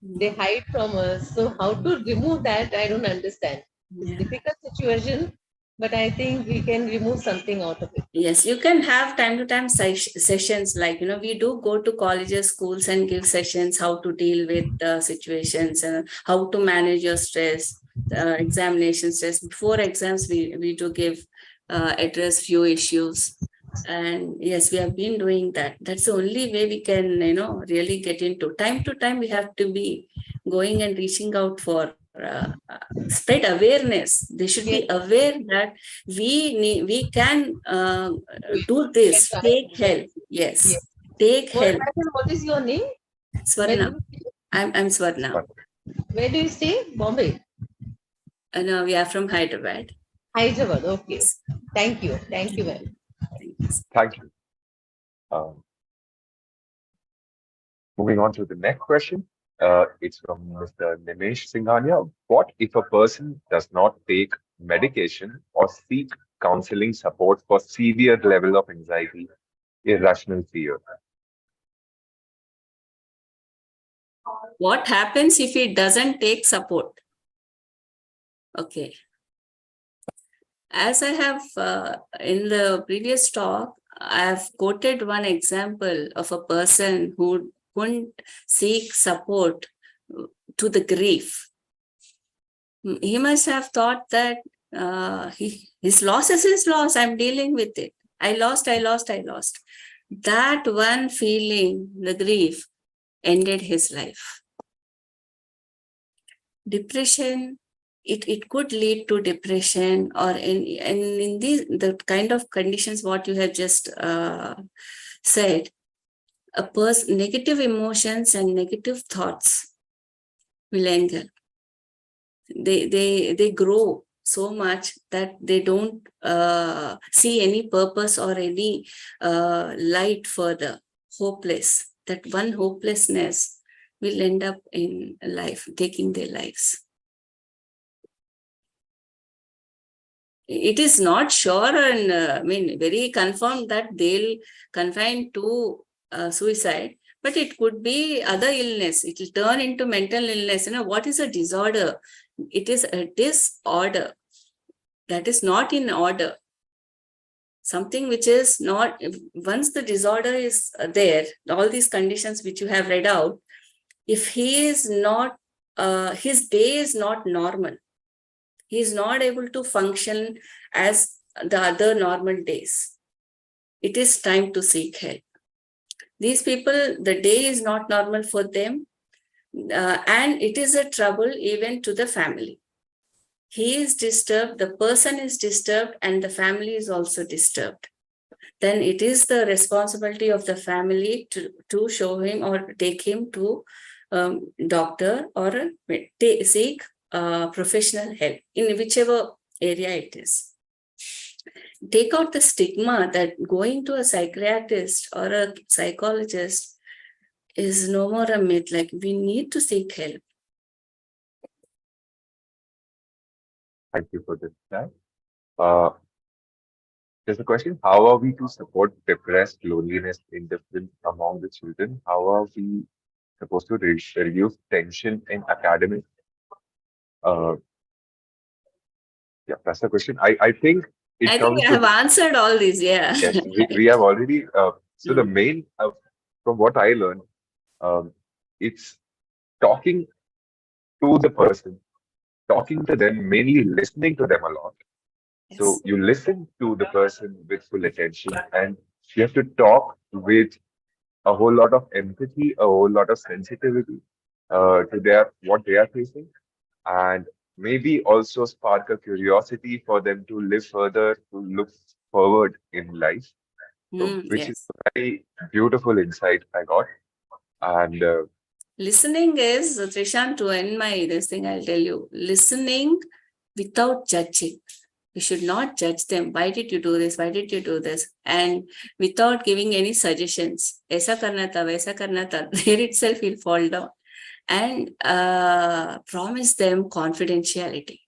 [SPEAKER 6] They hide from us. So how to remove that, I don't understand. It's a difficult situation, but I think we can remove something out of it.
[SPEAKER 2] Yes, you can have time to time sessions, like, we do go to colleges, schools, and give sessions how to deal with situations and how to manage your stress, examination stress. Before exams, we do give address few issues. And yes, we have been doing that. That's the only way we can, really get into. Time to time, we have to be going and reaching out for spread awareness. They should be aware that we can do this. Take help. Yes. Take help.
[SPEAKER 6] What is your name?
[SPEAKER 2] Swarna. I'm Swarna.
[SPEAKER 6] Where do you stay? Bombay.
[SPEAKER 2] No, we are from Hyderabad.
[SPEAKER 6] Hyderabad. Okay. Thank you. Thank you, ma'am.
[SPEAKER 1] Thank you. Um, Moving on to the next question. It's from Mr. Nimesh Singhania. What if a person does not take medication or seek counseling support for severe level of anxiety, irrational fear?
[SPEAKER 2] What happens if he doesn't take support? Okay. As I have in the previous talk, I have quoted one example of a person who couldn't seek support to the grief. He must have thought that his loss is his loss. I'm dealing with it. I lost. That one feeling, the grief, ended his life. Depression, it could lead to depression, or in these the kind of conditions what you have just said, a person negative emotions and negative thoughts will linger. They grow so much that they don't see any purpose or any light further. Hopeless. That one hopelessness will end up in life, taking their lives. It is not sure and very confirmed that they'll confine to suicide, but it could be other illness. It will turn into mental illness. What is a disorder? It is a disorder that is not in order. Something which is not, once the disorder is there, all these conditions which you have read out, if he is not, his day is not normal, he is not able to function as the other normal days, it is time to seek help. These people, the day is not normal for them, and it is a trouble even to the family. He is disturbed, the person is disturbed, and the family is also disturbed. Then it is the responsibility of the family to show him or take him to doctor or seek professional help in whichever area it is. Take out the stigma that going to a psychiatrist or a psychologist is no more a myth. Like, we need to seek help.
[SPEAKER 1] Thank you for this. There's a question: how are we to support depressed, loneliness, indifference among the children? How are we supposed to reduce tension in academics? Yeah, that's the question. I think it
[SPEAKER 2] I think
[SPEAKER 1] comes
[SPEAKER 2] I
[SPEAKER 1] to
[SPEAKER 2] have answered all these. Yeah.
[SPEAKER 1] yes, we have already. So the main, from what I learned, it's talking to the person, talking to them, mainly listening to them a lot. So
[SPEAKER 2] Yes.
[SPEAKER 1] you listen to the person with full attention, and you have to talk with a whole lot of empathy, a whole lot of sensitivity to their what they are facing, and maybe also spark a curiosity for them to live further, to look forward in life. So, which is
[SPEAKER 2] Yes.
[SPEAKER 1] a very beautiful insight I got. And
[SPEAKER 2] Listening is, Trishan, to end my this thing, I'll tell you, listening without judging. We should not judge them. Why did you do this? Why did you do this? And without giving any suggestions. Aisa karna tha, waisa karna tha. There itself will fall down. And promise them confidentiality.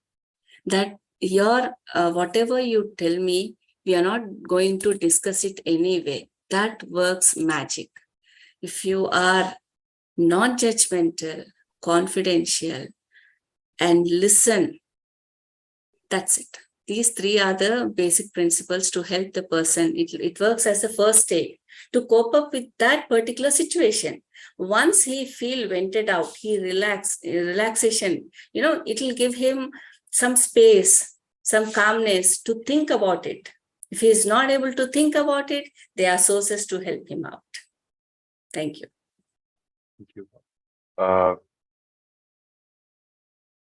[SPEAKER 2] That your whatever you tell me, we are not going to discuss it anyway. That works magic. If you are non-judgmental, confidential, and listen, that's it. These three are the basic principles to help the person. It works as a first aid to cope up with that particular situation. Once he feel vented out, he relaxation, it will give him some space, some calmness to think about it. If he is not able to think about it, there are sources to help him out. Thank you.
[SPEAKER 1] thank you. Uh,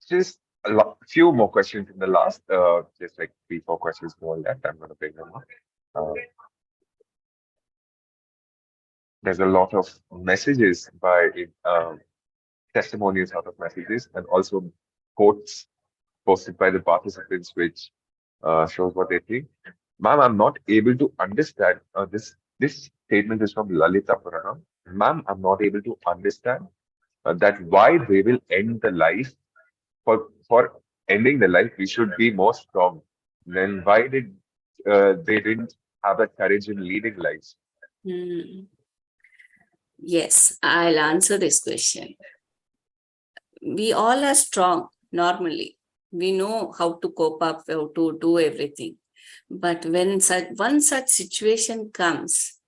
[SPEAKER 1] just few more questions in the last, just like 3, 4 questions more left. I'm going to bring them up. Uh, there's a lot of messages by testimonials out of messages, and also quotes posted by the participants, which shows what they think. Ma'am, I'm not able to understand this This statement is from Lalita Purana. Ma'am, I'm not able to understand that why they will end the life. For ending the life, we should be more strong. Then why did they didn't have that courage in leading lives?
[SPEAKER 2] Hmm. Yes, I'll answer this question. We all are strong normally. We know how to cope up, how to do everything. But when one such situation comes,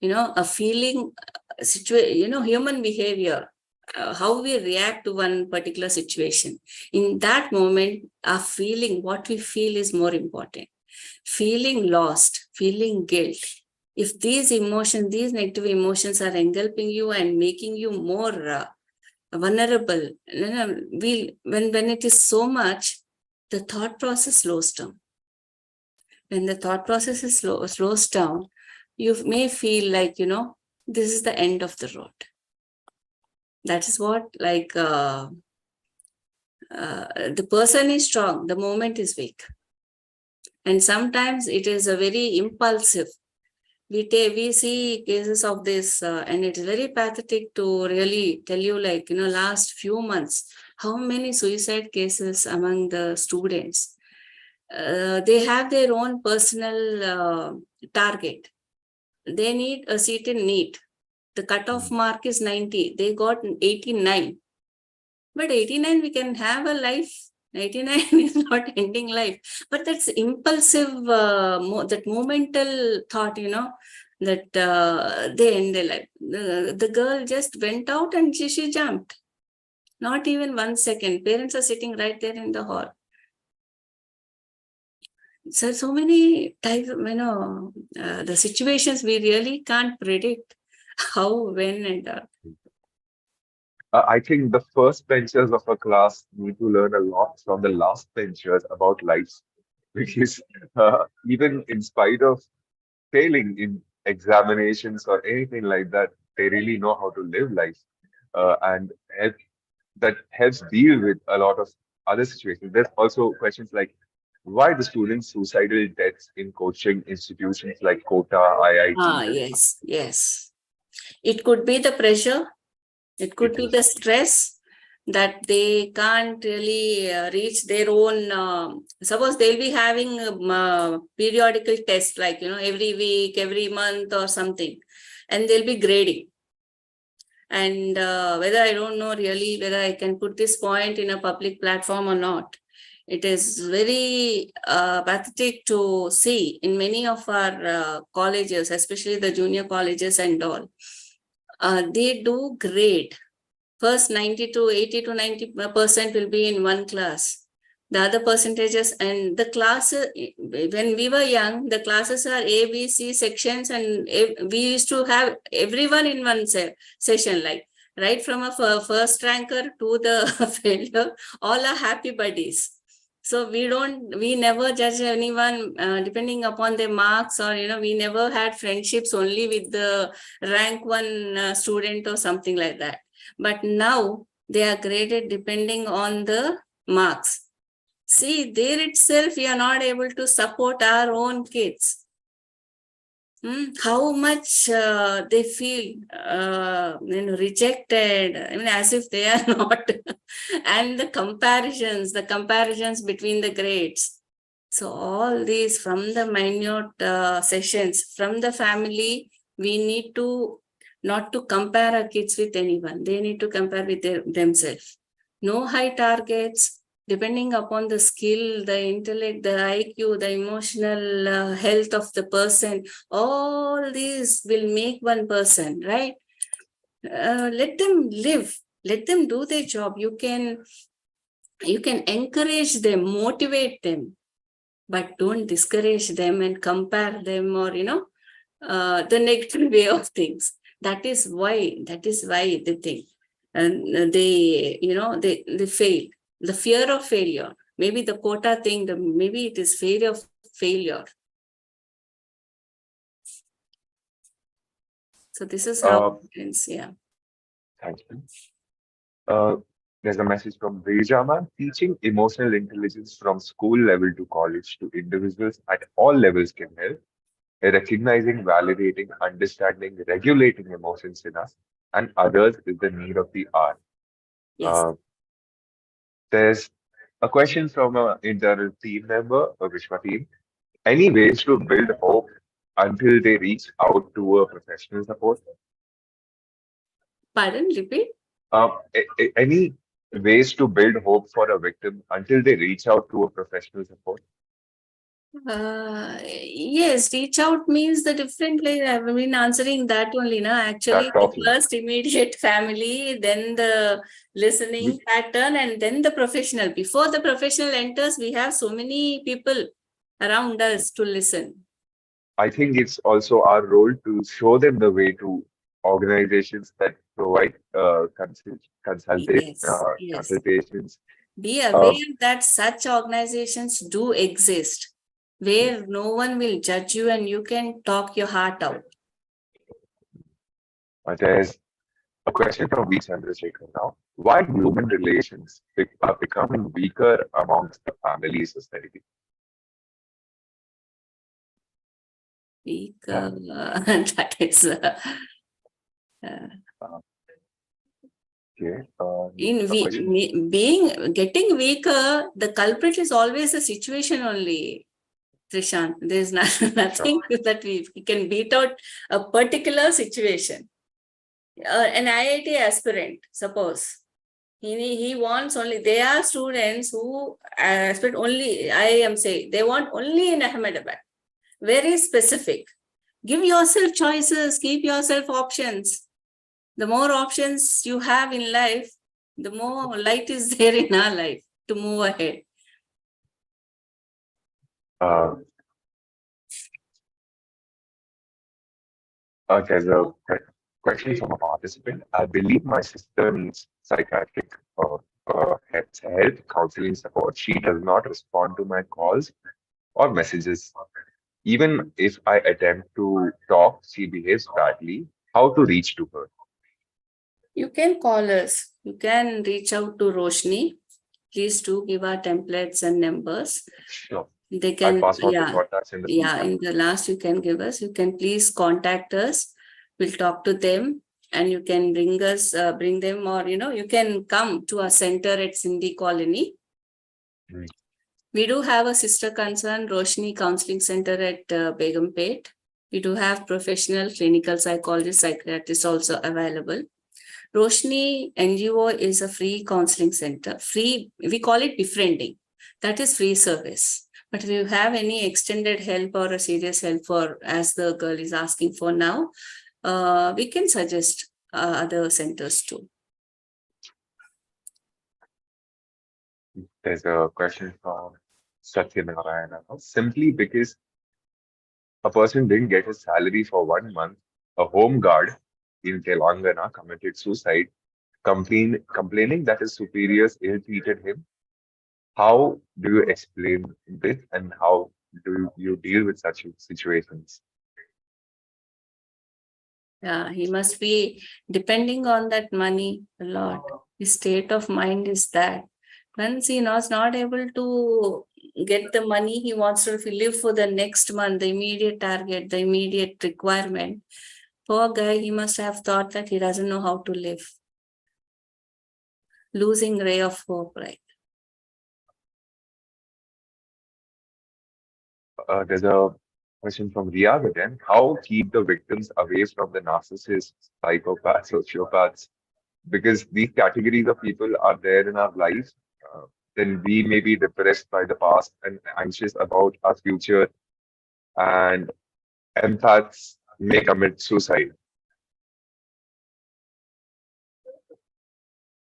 [SPEAKER 2] a feeling, human behavior, how we react to one particular situation. In that moment, our feeling, what we feel is more important. Feeling lost, feeling guilt. If these emotions, these negative emotions are engulfing you and making you more vulnerable, when it is so much, the thought process slows down. When the thought process is slows down, you may feel like, this is the end of the road. That is what, the person is strong, the moment is weak. And sometimes it is a very impulsive. We see cases of this, and it's very pathetic to really tell you, last few months, how many suicide cases among the students. They have their own personal target. They need a seat in NEET. The cutoff mark is 90. They got 89. But 89, we can have a life. 89 is not ending life. But that's impulsive, that momental thought, that they end their life. The girl just went out and she jumped. Not even 1 second. Parents are sitting right there in the hall. So many types, the situations we really can't predict how, when, and
[SPEAKER 1] I think the first benchers of a class need to learn a lot from the last benchers about life, because even in spite of failing in examinations or anything like that, they really know how to live life, and help, that helps deal with a lot of other situations. There's also questions like why the students' suicidal deaths in coaching institutions like Kota, IIT.
[SPEAKER 2] yes. It could be the pressure. It could be the stress that they can't really reach their own. Suppose they'll be having periodical tests, every week, every month, or something, and they'll be grading. And whether I don't know really whether I can put this point in a public platform or not. It is very pathetic to see in many of our colleges, especially the junior colleges and all. They do grade. First 90 to 80 to 90% will be in one class. The other percentages, and the class, when we were young, the classes are A, B, C sections, and we used to have everyone in one session, like right from a first ranker to the failure, all are happy buddies. So we never judge anyone depending upon their marks, or, we never had friendships only with the rank one student or something like that. But now they are graded depending on the marks. See, there itself, we are not able to support our own kids. How much they feel rejected, as if they are not. And the comparisons between the grades. So all these, from the minute sessions, from the family, we need to not to compare our kids with anyone. They need to compare with themselves. No high targets, depending upon the skill, the intellect, the IQ, the emotional health of the person. All these will make one person, right? Let them live. Let them do their job. You can encourage them, motivate them, but don't discourage them and compare them, or the negative way of things. That is why they think, and they fail. The fear of failure, maybe the quota thing, maybe it is fear of failure. So this is how it ends. Yeah.
[SPEAKER 1] Thank you. There's a message from Rejaman. Teaching emotional intelligence from school level to college to individuals at all levels can help. recognizing, validating, understanding, regulating emotions in us, and others is the need of the hour.
[SPEAKER 2] Yes.
[SPEAKER 1] Uh, there's a question from an internal team member, a Vishwa team. Any ways to build hope until they reach out to a professional support?
[SPEAKER 2] Pardon, repeat.
[SPEAKER 1] Any ways to build hope for a victim until they reach out to a professional support?
[SPEAKER 2] Yes, reach out means the different, like I've been answering that only, na. Actually,
[SPEAKER 1] Start
[SPEAKER 2] the
[SPEAKER 1] talking.
[SPEAKER 2] first immediate family, then the listening pattern, and then the professional. Before the professional enters, we have so many people around us to listen.
[SPEAKER 1] I think it's also our role to show them the way to organizations that provide
[SPEAKER 2] Yes, yes.
[SPEAKER 1] consultations.
[SPEAKER 2] Be
[SPEAKER 1] Uh,
[SPEAKER 2] aware that such organizations do exist, where no one will judge you and you can talk your heart out.
[SPEAKER 1] there's a question from V. Chandrasekhar now. Why human relations are becoming weaker amongst the family society?
[SPEAKER 2] Weak, that is
[SPEAKER 1] Okay.
[SPEAKER 2] in
[SPEAKER 1] A question?
[SPEAKER 2] getting weaker, the culprit is always a situation only, Trishant. There's nothing that we can beat out a particular situation. An IIT aspirant, suppose. He wants only, there are students who aspirate only, I am saying, they want only in Ahmedabad. Very specific. Give yourself choices, keep yourself options. The more options you have in life, the more light is there in our life to move ahead.
[SPEAKER 1] There's a question from a participant. I believe my sister needs psychiatric health counseling support. She does not respond to my calls or messages. Even if I attempt to talk, she behaves badly. How to reach to her?
[SPEAKER 2] You can call us. You can reach out to Roshni. Please do give our templates and numbers.
[SPEAKER 1] Sure.
[SPEAKER 2] They
[SPEAKER 1] I'll
[SPEAKER 2] can,
[SPEAKER 1] pass on the contacts in the
[SPEAKER 2] in the last you can give us. You can please contact us. We'll talk to them and you can bring them, or you can come to our center at Cindy Colony. We do have a sister concern, Roshni Counseling Center at Begumpet. We do have professional clinical psychologists, psychiatrists also available. Roshni NGO is a free counseling center. Free, we call it befriending. That is free service. But if you have any extended help or a serious help for, as the girl is asking for now, we can suggest other centers too.
[SPEAKER 1] There's a question from Satyanarayana. Simply because a person didn't get his salary for 1 month, a home guard in Telangana committed suicide, complaining that his superiors ill-treated him. How do you explain this and how do you deal with such situations?
[SPEAKER 2] Yeah, he must be depending on that money a lot. His state of mind is that once he is not able to get the money, he wants to live for the next month, the immediate target, the immediate requirement. Poor guy, he must have thought that he doesn't know how to live. Losing ray of hope, right?
[SPEAKER 1] There's a question from Riyadh again. How keep the victims away from the narcissists, psychopaths, sociopaths? Because these categories of people are there in our lives, then we may be depressed by the past and anxious about our future, and empaths may commit suicide.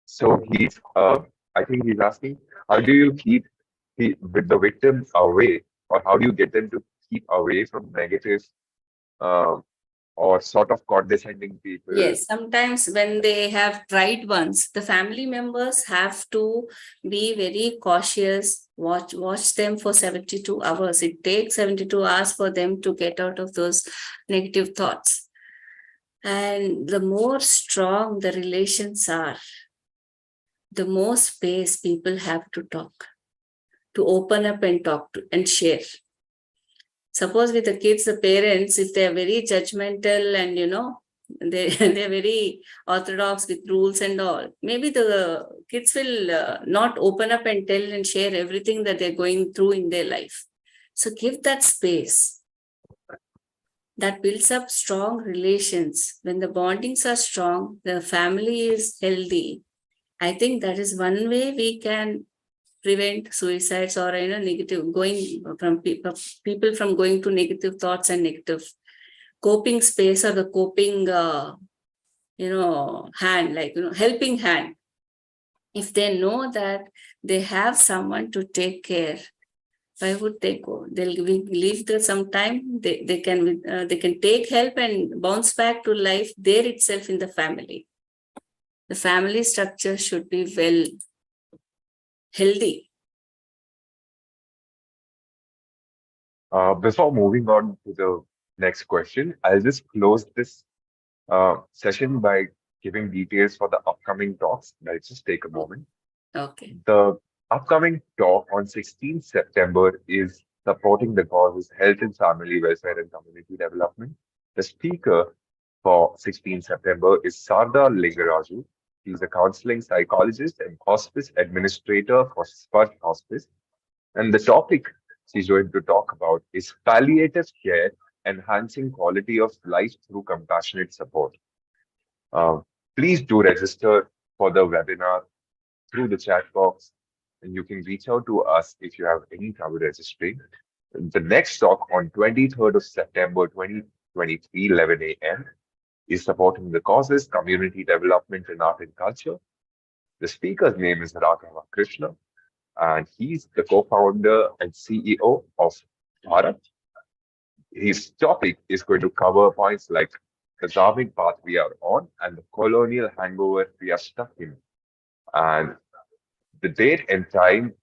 [SPEAKER 1] So I think he's asking, how do you keep with the victims away, or how do you get them to keep away from negative uh, or sort of condescending people?
[SPEAKER 2] Yes, sometimes when they have tried once, the family members have to be very cautious, watch them for 72 hours. It takes 72 hours for them to get out of those negative thoughts. And the more strong the relations are, the more space people have to talk, to open up and talk to and share. Suppose with the kids, the parents, if they are very judgmental and they're very orthodox with rules and all, maybe the kids will not open up and tell and share everything that they're going through in their life. So give that space. That builds up strong relations. When the bondings are strong, the family is healthy. I think that is one way we can prevent suicides or negative going from people from going to negative thoughts and negative coping space, or the coping hand, like helping hand. If they know that they have someone to take care, why would they go? They'll leave there sometime. They can take help and bounce back to life there itself in the family. The family structure should be well healthy.
[SPEAKER 1] Before moving on to the next question, I'll just close this session by giving details for the upcoming talks. Let's just take a moment.
[SPEAKER 2] Okay.
[SPEAKER 1] The upcoming talk on 16th September is supporting the causes health and family welfare and community development. The speaker for 16th September is Sarda Lingaraju. He's a counseling psychologist and hospice administrator for Spud Hospice. And the topic she's going to talk about is palliative care, enhancing quality of life through compassionate support. Uh, Please do register for the webinar through the chat box, and you can reach out to us if you have any trouble registering. The next talk on 23rd of September 2023, 11 a.m. is supporting the causes, community development, and art and culture. The speaker's name is Raghava Krishna, and he's the co-founder and CEO of Bharat. His topic is going to cover points like the Darwin path we are on and the colonial hangover we are stuck in. And the date and time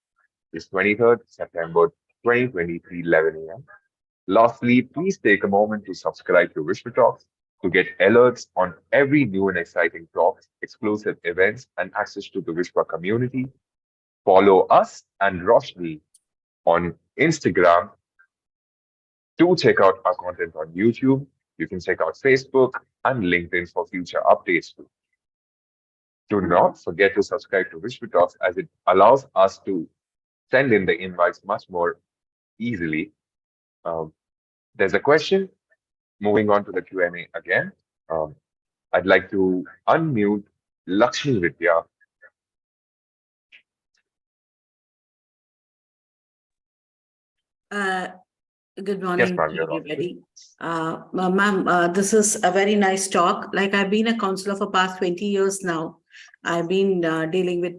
[SPEAKER 1] is 23rd September 2023, 11 a.m. Lastly, please take a moment to subscribe to Vishwa Talks to get alerts on every new and exciting talks, exclusive events, and access to the Vishwa community. Follow us and Roshni on Instagram. Do check out our content on YouTube. You can check out Facebook and LinkedIn for future updates too. Do not forget to subscribe to Vishwa Talks as it allows us to send in the invites much more easily. There's a question. Moving on to the Q&A again. I'd like to unmute Lakshmi Vidya.
[SPEAKER 7] Good
[SPEAKER 1] Yes,
[SPEAKER 7] morning
[SPEAKER 1] ma'am,
[SPEAKER 7] to
[SPEAKER 1] you're on.
[SPEAKER 7] everybody. Ma'am, this is a very nice talk. Like, I've been a counselor for past 20 years now. I've been dealing with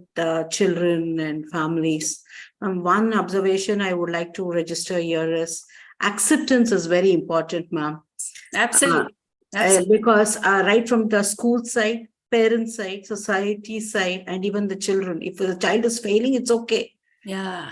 [SPEAKER 7] children and families. One observation I would like to register here is acceptance is very important, ma'am.
[SPEAKER 2] Absolutely.
[SPEAKER 7] Because right from the school side, parent side, society side, and even the children, if the child is failing, it's okay.
[SPEAKER 2] Yeah.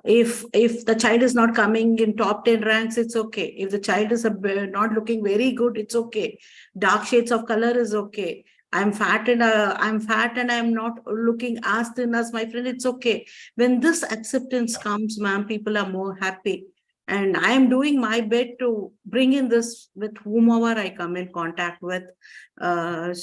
[SPEAKER 7] If the child is not coming in top 10 ranks, it's okay. If the child is not looking very good, it's okay. Dark shades of color is okay. I'm fat and I'm not looking as thin as my friend, it's okay. When this acceptance comes, ma'am, people are more happy. And I am doing my bit to bring in this with whomever I come in contact with. The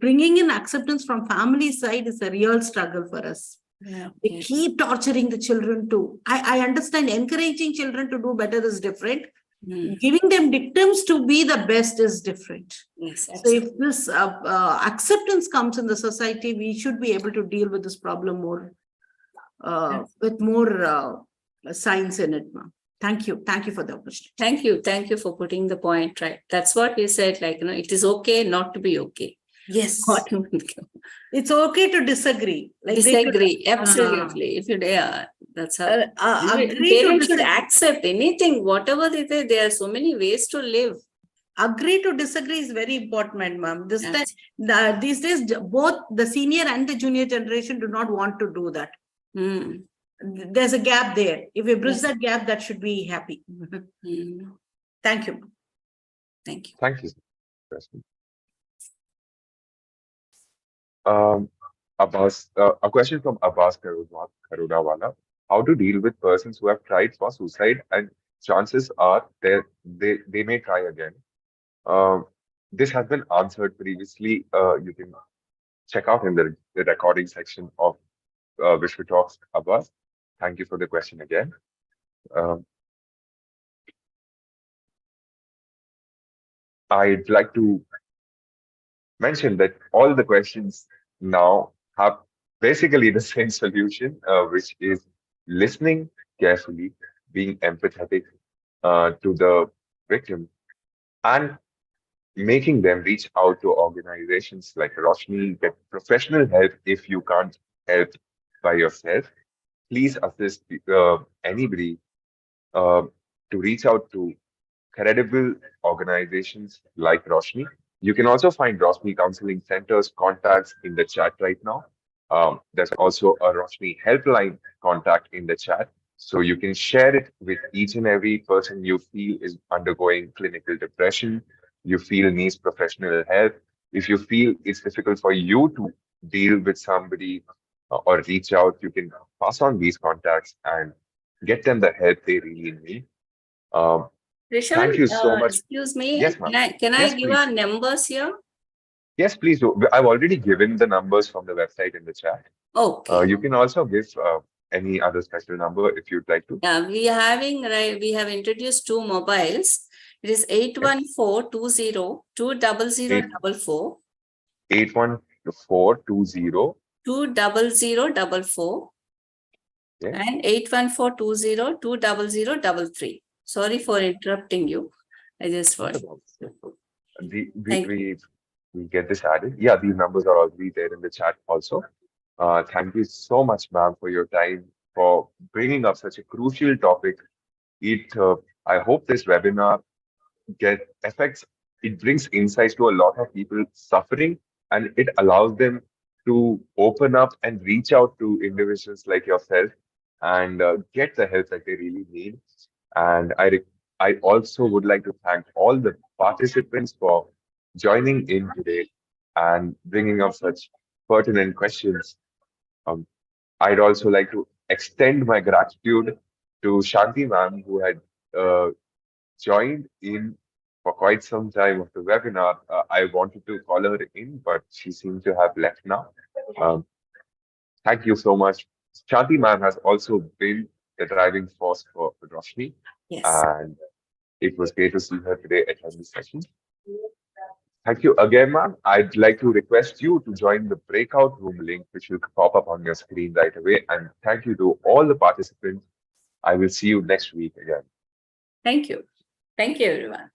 [SPEAKER 7] bringing in acceptance from family side is a real struggle for us.
[SPEAKER 2] Yeah.
[SPEAKER 7] They keep torturing the children too. I understand encouraging children to do better is different. Giving them dictums to be the best is different.
[SPEAKER 2] Yes,
[SPEAKER 7] so
[SPEAKER 2] absolutely.
[SPEAKER 7] if this acceptance comes in the society, we should be able to deal with this problem more with more science in it, ma'am. Thank you for the opportunity.
[SPEAKER 2] Thank you for putting the point right. That's what we said, like, it is okay not to be okay.
[SPEAKER 7] Yes, it's okay to disagree. Like,
[SPEAKER 2] disagree, absolutely. If you that's how parents should accept anything, whatever they say. There are so many ways to live.
[SPEAKER 7] Agree to disagree is very important, ma'am. These days, both the senior and the junior generation do not want to do that. There's a gap there. If we bridge that gap, that should be happy. Thank you.
[SPEAKER 2] Thank you.
[SPEAKER 1] Thank you. A question from Abbas Karudawala. How to deal with persons who have tried for suicide and chances are they may try again. Um, this has been answered previously. You can check out in the recording section of Vishwa Talks Abbas. Thank you for the question again. Um, I'd like to mention that all the questions now have basically the same solution, which is listening carefully, being empathetic to the victim, and making them reach out to organizations like Roshni, get professional help if you can't help by yourself. Please assist anybody uh, to reach out to credible organizations like Roshni. You can also find Roshni Counseling Center's contacts in the chat right now. There's also a Roshni helpline contact in the chat. So you can share it with each and every person you feel is undergoing clinical depression, you feel needs professional help. If you feel it's difficult for you to deal with somebody or reach out, you can pass on these contacts and get them the help they really need. Um,
[SPEAKER 2] Rishan,
[SPEAKER 1] Thank you so much.
[SPEAKER 2] excuse me.
[SPEAKER 1] Yes, ma'am.
[SPEAKER 2] Can I
[SPEAKER 1] Yes,
[SPEAKER 2] give
[SPEAKER 1] please.
[SPEAKER 2] our numbers here?
[SPEAKER 1] Yes, please do. I've already given the numbers from the website in the chat.
[SPEAKER 2] Okay.
[SPEAKER 1] You can also give any other special number if you'd like to.
[SPEAKER 2] Yeah, we have introduced two mobiles. It is 81420
[SPEAKER 1] 81420.
[SPEAKER 2] 20044
[SPEAKER 1] Yes.
[SPEAKER 2] and 81420 Sorry for interrupting you. I just want.
[SPEAKER 1] We get this added. Yeah, these numbers are already there in the chat also. Thank you so much, ma'am, for your time, for bringing up such a crucial topic. I hope this webinar it brings insights to a lot of people suffering, and it allows them to open up and reach out to individuals like yourself and get the help that they really need. And I also would like to thank all the participants for joining in today and bringing up such pertinent questions. Um, I'd also like to extend my gratitude to Shanti ma'am, who had uh, joined in for quite some time of the webinar. I wanted to call her in, but she seems to have left now. Um, Thank you so much. Shanti ma'am has also been the driving force for Roshni,
[SPEAKER 2] Yes.
[SPEAKER 1] and it was great to see her today attend this session. Thank you again, ma'am. I'd like to request you to join the breakout room link, which will pop up on your screen right away. And thank you to all the participants. I will see you next week again.
[SPEAKER 2] Thank you. Thank you, everyone.